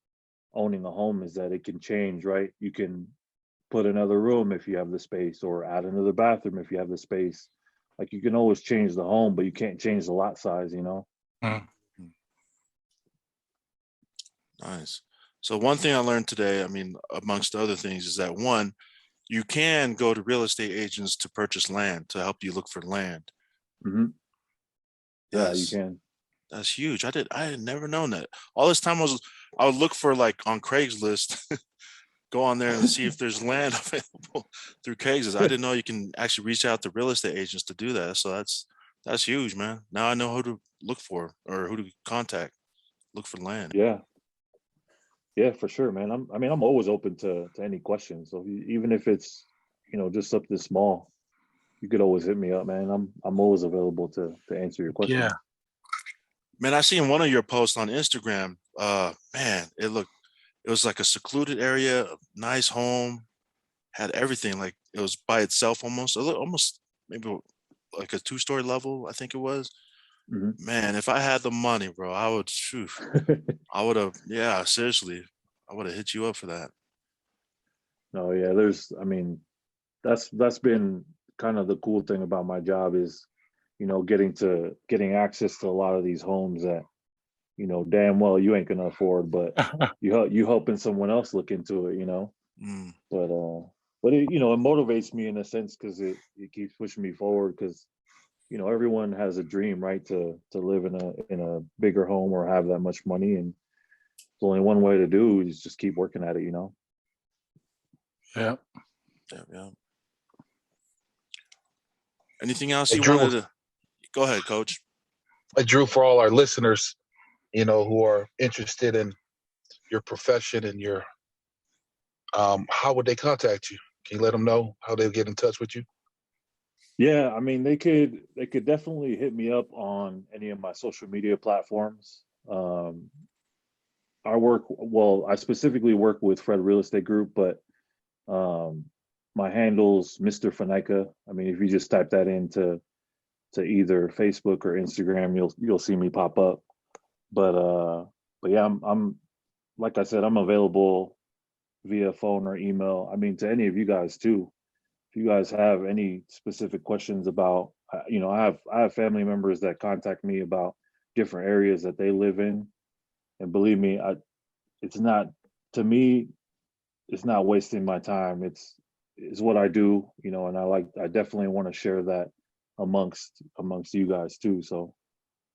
owning a home is that it can change, right? You can put another room if you have the space or add another bathroom if you have the space. Like you can always change the home, but you can't change the lot size, you know? Mm. Nice. So one thing I learned today, I mean, amongst other things, is that one, you can go to real estate agents to purchase land to help you look for land. Hmm. Yeah, you Yes, can. that's huge. I had never known that. All this time I would look for like on Craigslist, go on there and see if there's land available through Craigslist. I didn't know you can actually reach out to real estate agents to do that. So that's huge, man. Now I know who to look for or who to contact. Look for land. Yeah, yeah, for sure, man. I mean, I'm always open to any questions. So even if it's, just something small, you could always hit me up, man. I'm always available to answer your Yeah. questions. Man, I seen one of your posts on Instagram. Man, it was like a secluded area, a nice home, had everything. Like it was by itself almost, almost maybe like a 2-story level, I think it was. Mhm. Man, if I had the money, bro, I would shoot. I would have, yeah, seriously, I would have hit you up for that. No, yeah, I mean, that's been kind of the cool thing about my job is, getting access to a lot of these homes that, damn well you ain't gonna afford, but you helping someone else look into it, Mm, but it motivates me in a sense because it keeps pushing me forward because everyone has a dream, right, to live in a bigger home or have that much money, and there's only one way to do is just keep working at it. Yeah. yeah, yeah. Anything else Hey, you Drew, wanted to? Go ahead, Coach. Drew, for all our listeners, who are interested in your profession and your, how would they contact you? Can you let them know how they'll get in touch with you? Yeah, I mean, they could definitely hit me up on any of my social media platforms. I specifically work with Fred Real Estate Group, but um, my handle's Mr. Fanaika. I mean, if you just type that into to either Facebook or Instagram, you'll see me pop up. But yeah, I'm like I said, I'm available via phone or email. I mean, to any of you guys too. If you guys have any specific questions about, I have family members that contact me about different areas that they live in, and believe me, it's not to me, it's not wasting my time. It's what I do, and I definitely want to share that amongst you guys too. So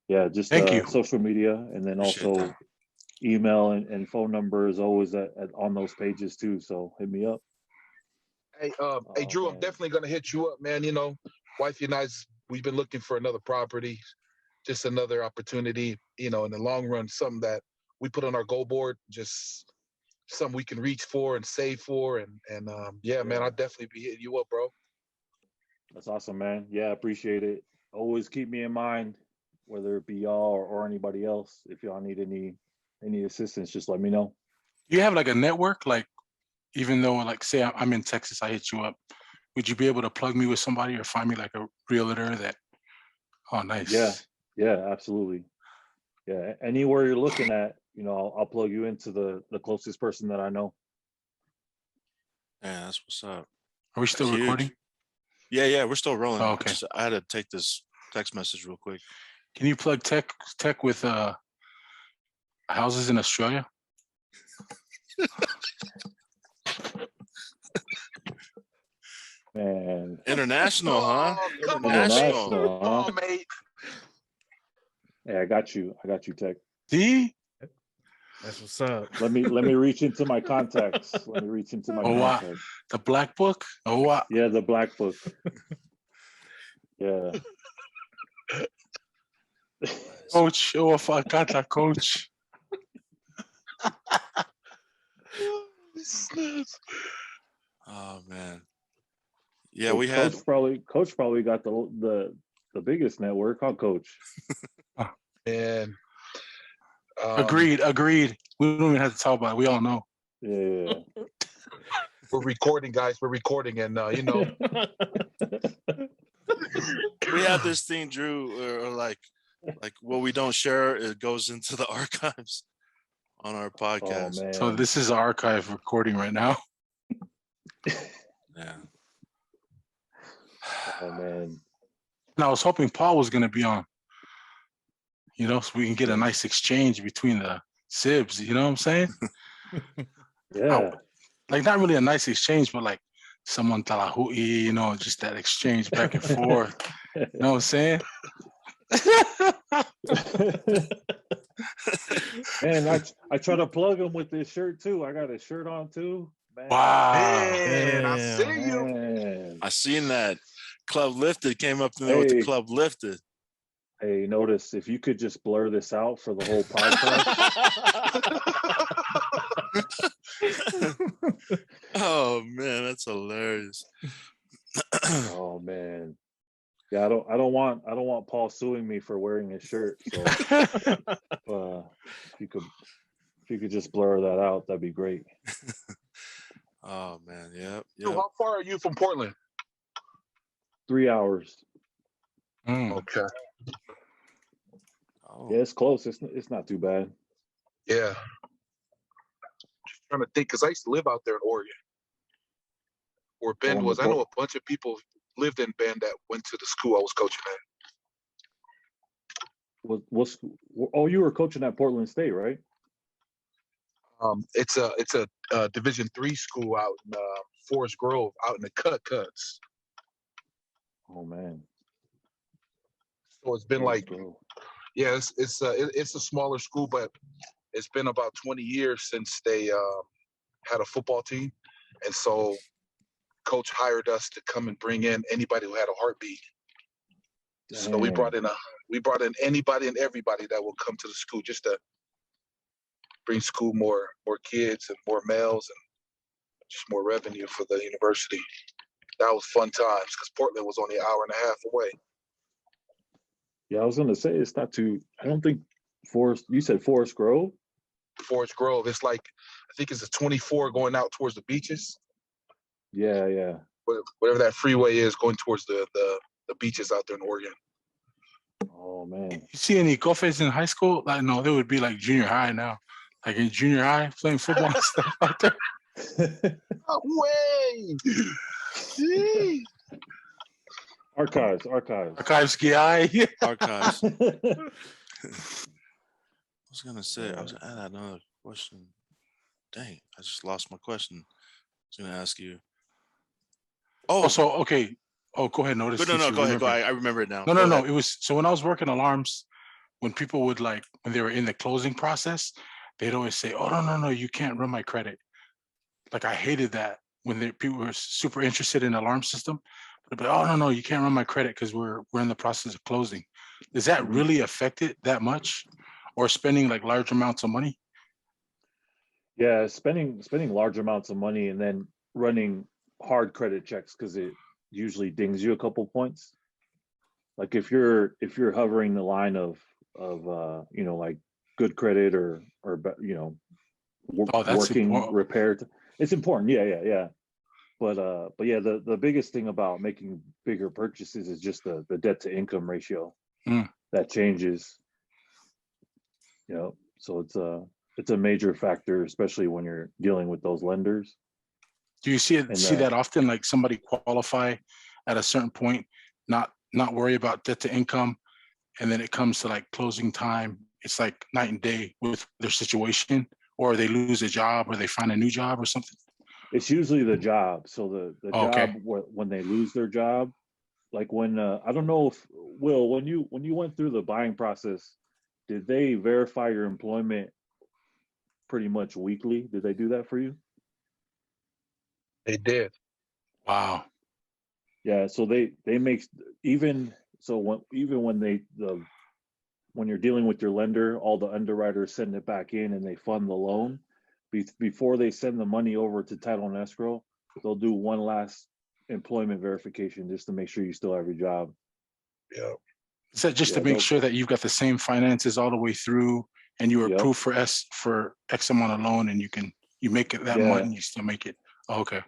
yeah, just Thank you. social media, and then Appreciate also that. email and phone number is always on those pages too. So hit me up. Hey, hey, Oh Drew, I'm man. definitely gonna hit you up, man. Wifey and we've been looking for another property, just another opportunity. In the long run, something that we put on our goal board, just something we can reach for and save for, and yeah, man, Yeah. I'll definitely be hitting you up, bro. That's awesome, man. Yeah, appreciate it. Always keep me in mind, whether it be y'all or anybody else. If y'all need any assistance, just let me know. Do you have like a network? Like, even though, like, say I'm in Texas, I hit you up. Would you be able to plug me with somebody or find me like a realtor that? Oh, Yeah, nice. yeah, absolutely. Yeah, anywhere you're looking at, I'll plug you into the closest person that I know. Yeah, that's what's up. Are we That's still recording? huge. Yeah, we're still rolling. Oh, okay. I had to take this text message real quick. Can you plug tech with houses in Australia? Man, International, huh? Oh, come on, mate. International. international, Come huh? on, mate. Yeah, I got you. Tech. See? That's what's up. Let me reach into my contacts. Let me reach into my Oh, wow. contacts. The black book? Oh, wow. Yeah, the black book. Yeah. Coach. Oh, if I got that, coach. Oh man. Yeah, Well, we had Coach probably got the biggest network, huh, Coach? And Agreed. We don't even have to talk about it. We all know. Yeah. we're recording, guys. We're recording, and we have this thing, Drew, or like what we don't share, it goes into the archives on our Oh podcast. man. So this is archive recording right now. Yeah. Oh man. And I was hoping Paul was going to be on, so we can get a Yeah. nice exchange between the Sibs, you know what I'm saying? Yeah. Like not really a nice exchange, but like someone talahui, you know, just that exchange back and forth. You know what I'm saying? Man, I try to plug him with this shirt too. I got a shirt on too. Man, Wow. Man, I see Damn. you. man. I seen that. Club Lifted came up to me with the Hey. Club Lifted. Hey, Notice, if you could just blur this out for the whole podcast. Oh man, that's hilarious. Oh man. Yeah, I don't want Paul suing me for wearing his shirt. So if you could just blur that out, that'd be great. Oh man, yep, So yep. how far are you from Portland? 3 hours. Okay. Oh, Yeah, it's close. It's not too bad. Yeah. Just trying to think, because I used to live out there in Oregon, where Bend On the was. I know a boat. bunch of people lived in Bend that went to the school I was coaching at. Oh, you were coaching at Portland State, right? It's a Division III school out in Forest Grove, out in the Cuts. Oh man. So it's been Forest like, Grove. yeah, it's a smaller school, but it's been about 20 years since they had a football team, and so coach hired us to come and bring in anybody who had a heartbeat. So we brought in anybody and everybody that will come to the school just to bring school more kids and more males and just more revenue for the university. That was fun times because Portland was only an hour and a half away. Yeah, I was gonna say it's not too. I don't think You said Forest Grove. Forest Grove, it's like I think it's a 24 going out towards the beaches. Yeah. Whatever that freeway is going towards the beaches out there in Oregon. Oh man. You see any Kofes in high school? Like, no, they would be like junior high now. Like in junior high, playing football and stuff out there. No way! Archives. Archives guy. archives. I was gonna say, I had another question. Dang, I just lost my question. I was gonna ask you. Oh, so okay. Oh, go ahead, Notice. No, since you go ahead. remember. I remember it now. No. Go ahead. It was so when I was working alarms, when people would like when they were in the closing process, they'd always say, "Oh no, you can't run my credit." Like I hated that when people were super interested in the alarm system. But oh no, you can't run my credit because we're in the process of closing. Does that Mhm. really affect it that much, or spending like large amounts of money? Yeah, spending large amounts of money and then running hard credit checks because it usually dings you a couple points. Like if you're hovering the line of like good credit or Oh, that's working important. repair, it's important. Yeah. But yeah, the biggest thing about making bigger purchases is just the debt to income ratio that changes. So it's a major factor, especially when you're dealing with those lenders. Do you see And that often? Like somebody qualify at a certain point, not worry about debt to income, and then it comes to like closing time. It's like night and day with their situation, or they lose a job, or they find a new job, or something. it's usually the job. So the Oh, okay. job when they lose their job, like when I don't know if Will, when you went through the buying process, did they verify your employment pretty much weekly? Did they do that for you? They did. Wow. Yeah, so they make even so when you're dealing with your lender, all the underwriters send it back in and they fund the loan. Before they send the money over to title and escrow, they'll do one last employment verification just to make sure you still have your job. Yeah. Is that just to make sure that you've got the same finances all the way through, and you were approved for X amount of loan, and you make it that month and you still make it? Oh, okay.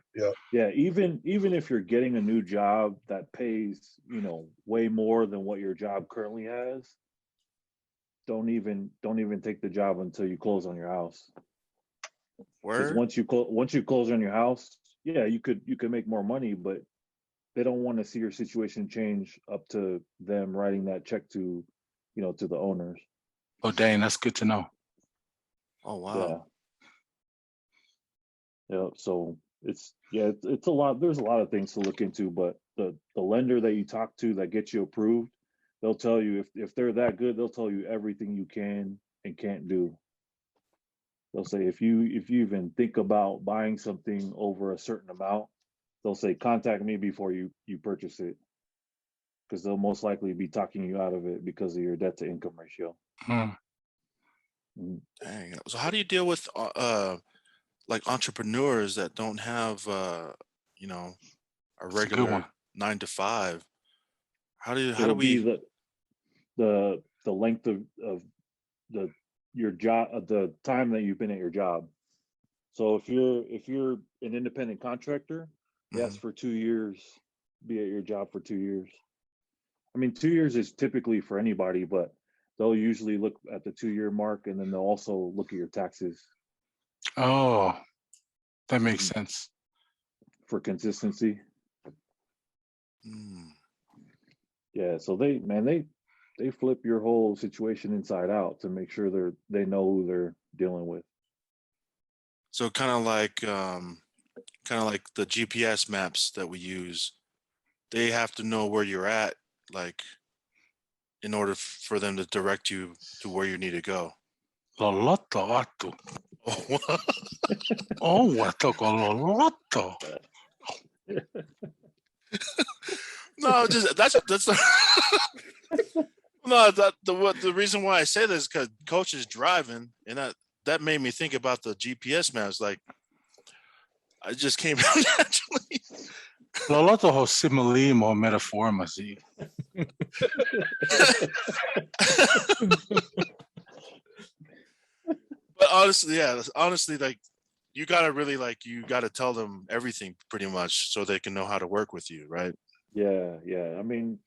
Yeah. Even if you're getting a new job that pays, way more than what your job currently has, don't even take the job until you close on your house. Because Word. once you close on your house, yeah, you could make more money, but they don't want to see your situation change up to them writing that check to the owners. Oh, dang, that's good to know. Oh wow. Yeah. So it's a lot. There's a lot of things to look into, but the lender that you talk to that gets you approved, they'll tell you if they're that good, they'll tell you everything you can and can't do. They'll say if you even think about buying something over a certain amount, they'll say contact me before you purchase it, because they'll most likely be talking you out of it because of your debt to income ratio. Hmm. Dang. So how do you deal with like entrepreneurs that don't have you know, a That's a good one. regular 9 to 5? How do It'll be we the length of your job, the time that you've been at your job. So if you're an independent contractor, yes, Mhm. for 2 years, be at your job for 2 years. I mean, 2 years is typically for anybody, but they'll usually look at the 2-year mark, and then they'll also look at your taxes Oh, that makes Mhm. sense. for consistency. Mm. Yeah, so they flip your whole situation inside out to make sure they know who they're dealing with. So kind of like the GPS maps that we use. They have to know where you're at, like in order for them to direct you to where you need to go. Loloto watu. Oh, what? Oh, watu ko loloto. No, just that's no, that the reason why I say this is because coach is driving, and that made me think about the GPS maps. Like I just came out naturally. Loloto ho simile mo metaphor masi. But honestly, yeah, honestly, like you gotta really you gotta tell them everything pretty much so they can know how to work with you, right? Yeah. I mean,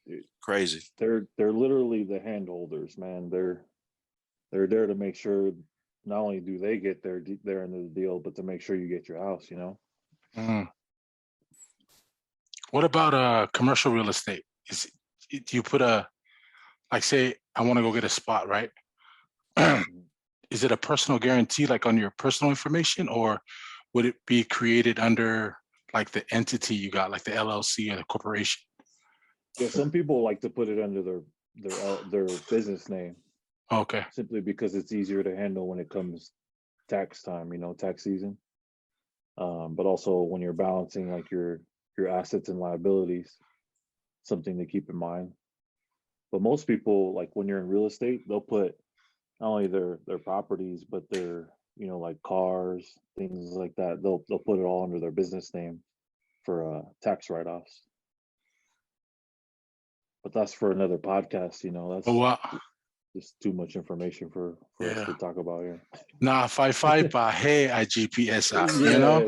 Crazy. they're literally the hand holders, man. They're there to make sure not only do they get their end of the deal, but to make sure you get your house, you know? Mm. What about commercial real estate? Do you put like say I want to go get a spot, right? Is it a personal guarantee like on your personal information, or would it be created under like the entity you got, like the LLC or the corporation? Yeah, some people like to put it under their business name Okay. simply because it's easier to handle when it comes tax time, tax season. But also when you're balancing like your assets and liabilities, something to keep in mind. But most people, like when you're in real estate, they'll put not only their properties, but their like cars, things like that. They'll put it all under their business name for tax write-offs. But that's for another podcast. Oh, That's wow. just too much information for us Yeah. to talk about here. Nah, five pa hey I GPS out, Yeah.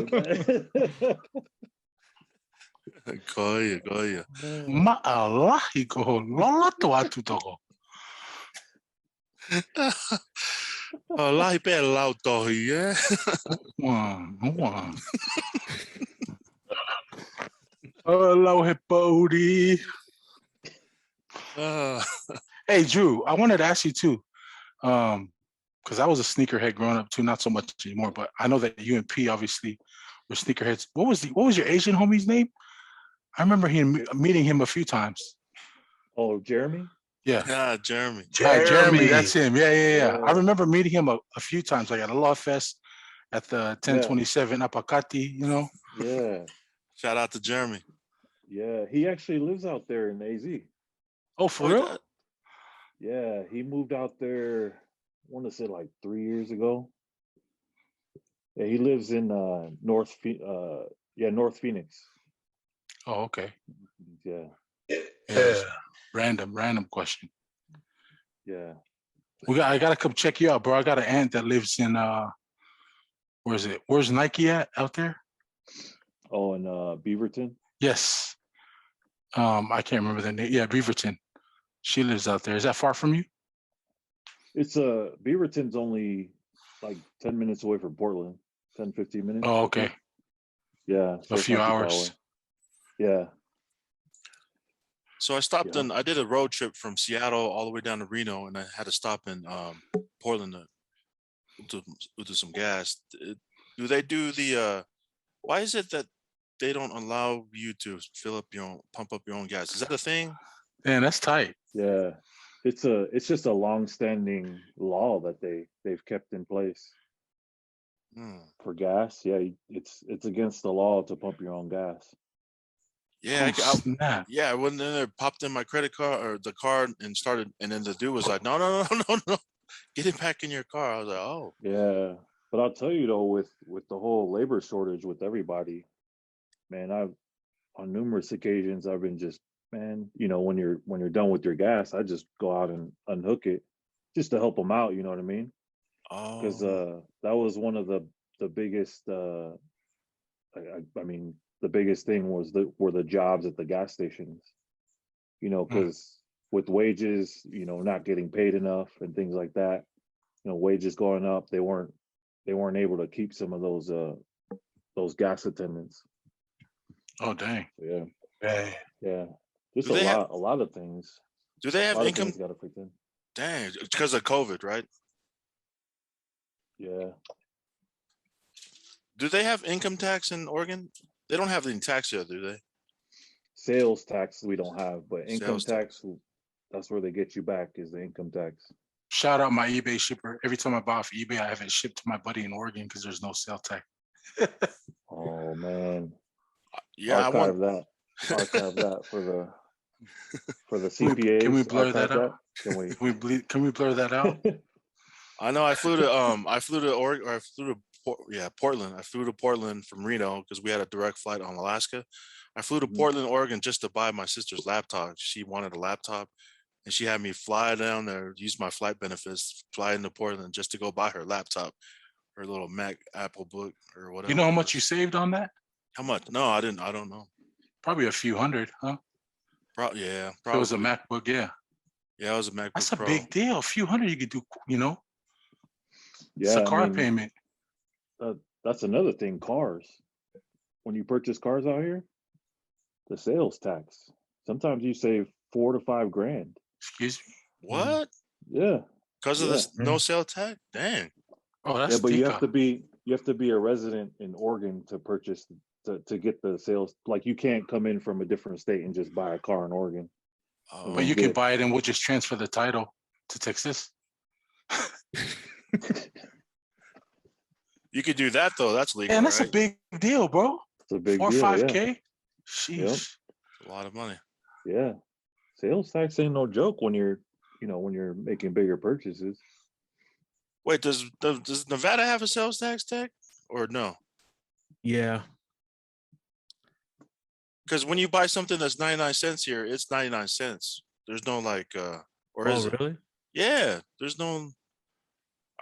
Goya. Maalahi ko loloto atu toko. Oh, lahi pe lau tohi, yeah. Wow. Hello, Hippody. Hey, Drew, I wanted to ask you too, because I was a sneakerhead growing up too, not so much anymore, but I know that you and P obviously were sneakerheads. What was your Asian homie's name? I remember meeting him a few times. Oh, Jeremy? Yeah. Jeremy. Jeremy, that's him. Yeah. Yeah. I remember meeting him a few times, like at a law fest at the 1027 Apakati, Yeah. Shout out to Jeremy. Yeah. He actually lives out there in AZ. Oh, for real? Yeah. He moved out there, I want to say like 3 years ago. Yeah, he lives in North Phoenix. Oh, okay. Yeah. Yeah. Random question. Yeah. I gotta come check you out, bro. I got an aunt that lives in where is it? Where's Nike out there? Oh, in Beaverton? Yes. I can't remember the name. Yeah, Beaverton. She lives out there. Is that far from you? It's Beaverton's only like 10 minutes away from Portland. 10, 15 minutes. Oh, I okay. think. Yeah. So A it's few not too far hours. away. Yeah. So I stopped Yeah. I did a road trip from Seattle all the way down to Reno, and I had to stop in Portland to some gas. Do they do the? Why is it that they don't allow you to pump up your own gas? Is that a thing? Man, that's tight. Yeah, it's just a long-standing law that they've kept in place for gas. Yeah, it's against the law to pump your own gas. Yeah, Oh, snap. yeah. I went in there, popped in my credit card or the card, and started. And then the dude was like, "No, no, no, no, no, get it back in your car." I was like, "Oh, Yeah, but I'll tell you though, with the whole labor shortage with everybody, man, I've on numerous occasions I've been just, man, when you're done with your gas, I just go out and unhook it just to help them out. You know what I mean? Because oh, that was one of the biggest. I mean, the biggest thing were the jobs at the gas stations. Because with wages, not getting paid enough and things like that, wages going up, they weren't able to keep some of those gas attendants. Oh, dang. Yeah, Hey. yeah. Just Do they have- a lot of things. do they A have lot of income? things got affected. Dang, it's because of COVID, right? Yeah. Do they have income tax in Oregon? They don't have any tax here, do they? Sales tax we don't have, but income Sales tax. tax, that's where they get you back is the income tax. Shout out my eBay shipper. Every time I buy off eBay, I have it shipped to my buddy in Oregon because there's no sale tax. Oh man. Yeah, I want. Archive that for the Can we- CPAs. can we blur Archive that out? Can we? Can we blur that out? I know. I flew to Oregon. Or I flew to Portland. I flew to Portland from Reno because we had a direct flight on Alaska. I flew to Mhm. Portland, Oregon, just to buy my sister's laptop. She wanted a laptop, and she had me fly down there, use my flight benefits, fly into Portland just to go buy her laptop, her little Mac Apple book or whatever. You know how it much you was. saved on that? How much? No, I didn't. I don't know. Probably a few hundred, huh? Yeah, If it was a probably. MacBook, yeah. Yeah, it was a MacBook That's a Pro. big deal. A few hundred you could do, It's Yeah, a car payment. that's another thing. Cars. When you purchase cars out here, the sales tax. Sometimes you save $4 to $5 grand. Excuse me. What? Yeah, Because of yeah, this no sale tax? Dang. Oh, yeah. that's But you have Tika. to be a resident in Oregon to purchase to get the sales. Like you can't come in from a different state and just buy a car in Oregon. Oh, But you get can it. buy it and we'll just transfer the title to Texas. you could do that though. That's legal, Man, that's right? a big deal, bro. It's a big 4 or deal. 5K. Yeah, Sheesh. A lot of money. yeah. Sales tax ain't no joke when you're making bigger purchases. Wait, does Nevada have a sales tax tech or no? Yeah. Because when you buy something that's 99 cents here, it's 99 cents. There's no or is Oh, it? really? Yeah, there's no,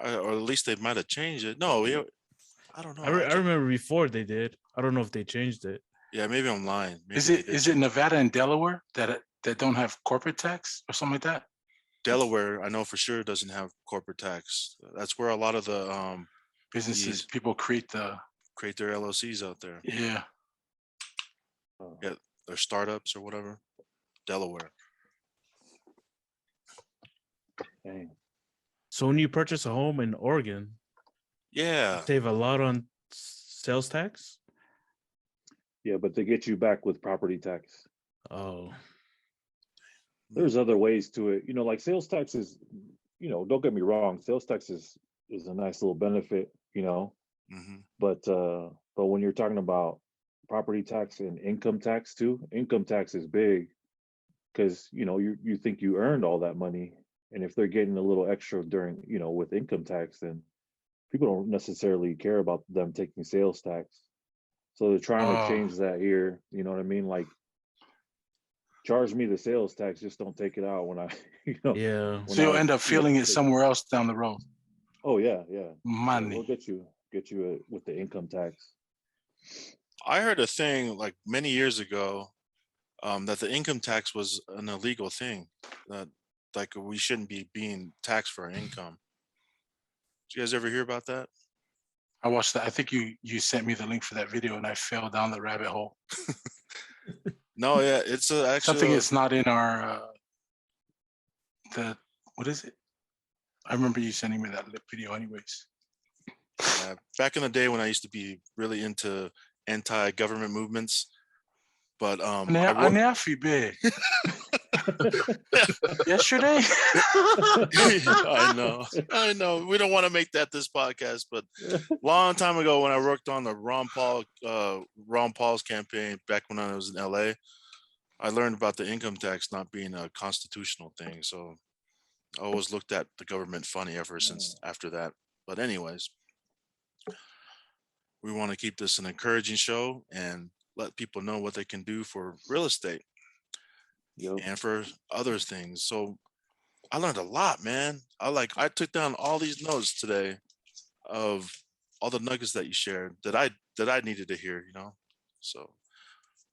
or at least they might have changed it. No, I don't know. I remember before they did. I don't know if they changed it. Yeah, maybe I'm lying. Maybe Is it Nevada and Delaware that don't have corporate tax or something like that? Delaware, I know for sure doesn't have corporate tax. That's where a lot of the Businesses, these people create their LLCs out there. yeah. Yeah, their startups or whatever. Delaware. Dang. So when you purchase a home in Oregon, Yeah. save a lot on sales tax. Yeah, but they get you back with property tax. Oh, There's other ways to it. Like sales tax is, don't get me wrong, sales tax is a nice little benefit, Mm-hmm. but when you're talking about property tax and income tax too, income tax is big because you think you earned all that money, and if they're getting a little extra during with income tax, then people don't necessarily care about them taking sales tax. So they're trying to change that here. You know what I mean? Like, charge me the sales tax, just don't take it out when I, yeah. when So you'll I, end up feeling it take- somewhere else down the road. Oh yeah, yeah. Money. We'll get you with the income tax. I heard a thing like many years ago that the income tax was an illegal thing, that like we shouldn't be being taxed for our income. Did you guys ever hear about that? I watched that. I think you sent me the link for that video and I fell down the rabbit hole. No, yeah, it's actually Something that's not in our what is it? I remember you sending me that video anyways. Back in the day when I used to be really into anti-government movements, but I work. Anafi big. Yesterday. I know. We don't want to make that this podcast, but long time ago when I worked on the Ron Paul's campaign back when I was in LA, I learned about the income tax not being a constitutional thing. So I always looked at the government funny ever since after that. But anyways, we want to keep this an encouraging show and let people know what they can do for real estate and for other things. So I learned a lot, man. I took down all these notes today of all the nuggets that you shared that I needed to hear, So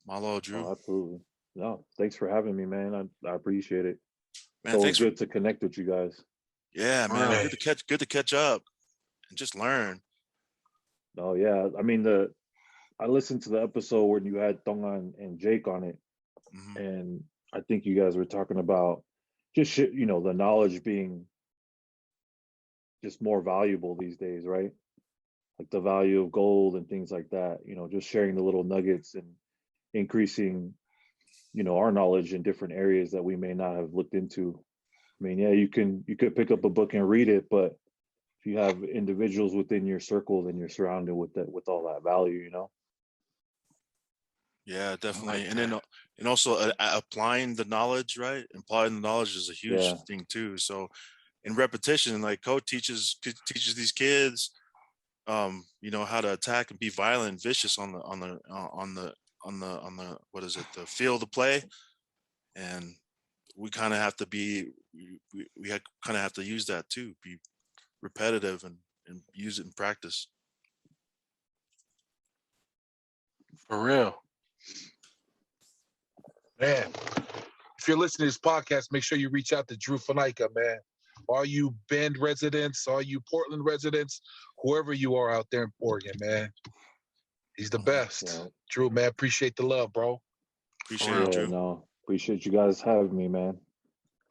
Malo, Drew. Oh, absolutely. No, thanks for having me, man. I appreciate it. Man, it's always good to connect with you guys. Yeah, man. Right. Good to catch up and just learn. Oh yeah. I mean I listened to the episode when you had Tonga and Jake on it, and I think you guys were talking about just the knowledge being just more valuable these days, right? Like the value of gold and things like that. Just sharing the little nuggets and increasing, our knowledge in different areas that we may not have looked into. I mean, yeah, you could pick up a book and read it, but if you have individuals within your circle, then you're surrounded with all that value, Yeah, definitely. And also applying the knowledge, right? Applying the knowledge is a huge thing too. So in repetition, like Code teaches these kids, how to attack and be violent and vicious on the what is it, the field of play. And we kind of have to kind of have to use that too, be repetitive and use it in practice. For real. Man, if you're listening to this podcast, make sure you reach out to Drew Fanaika, man. All you Bend residents, all you Portland residents, whoever you are out there in Oregon, man. He's the best. Yeah. Drew, man, appreciate the love, bro. Appreciate it, Drew. No, appreciate you guys having me, man.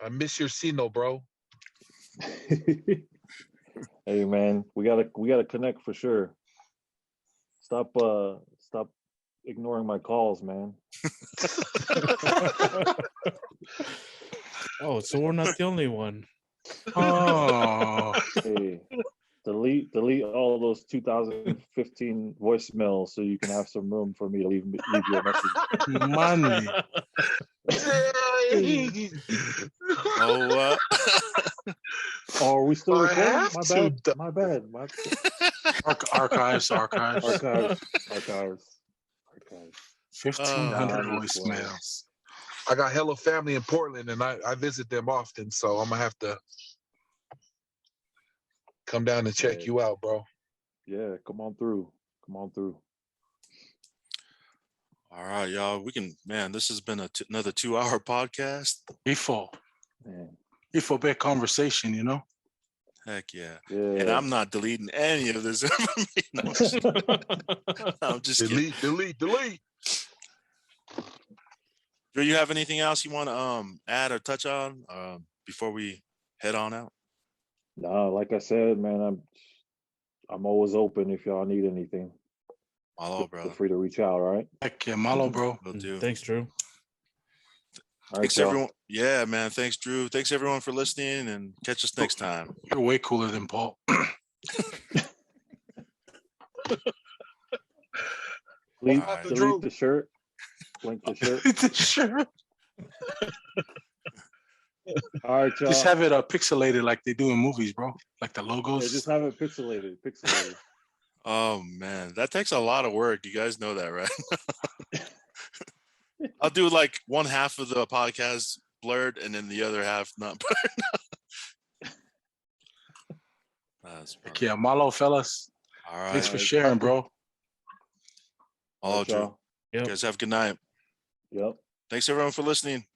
I miss your Sino, bro. Hey, man, we gotta connect for sure. Stop ignoring my calls, man. Oh, so we're not the only one. Oh. Hey, delete all those 2015 voicemails so you can have some room for me to leave you a message. Money. Oh, Oh, are we still I have recording? to. My bad. Archives. 1,500 voicemails. I got hella family in Portland, and I visit them often, so I'm gonna have to come down and check you out, bro. Yeah, come on through. all right, y'all. This has been another 2-hour podcast. Before Man. big conversation, Heck yeah. Yeah. And I'm not deleting any of this information. I'm just kidding. Delete. Do you have anything else you want to add or touch on before we head on out? No, like I said, man, I'm always open if y'all need anything. Malo, bro. Feel free to reach out, all right? Heck yeah, Malo, bro. Will do. Thanks, Drew. All right, Thanks, y'all. everyone. Yeah, man. Thanks, Drew. Thanks, everyone, for listening, and catch us next time. You're way cooler than Paul. Delete Drew. the shirt. Link the shirt. Sure. All right, y'all. Just have it pixelated like they do in movies, bro. Like the logos. Yeah, just have it pixelated. Oh man, that takes a lot of work. You guys know that, right? I'll do like one half of the podcast blurred and then the other half not blurred. Heck yeah, Malo, fellas. All right. Thanks for sharing, bro. Malo, Drew. y'all. You Yep. guys have a good night. Yep. Thanks everyone for listening.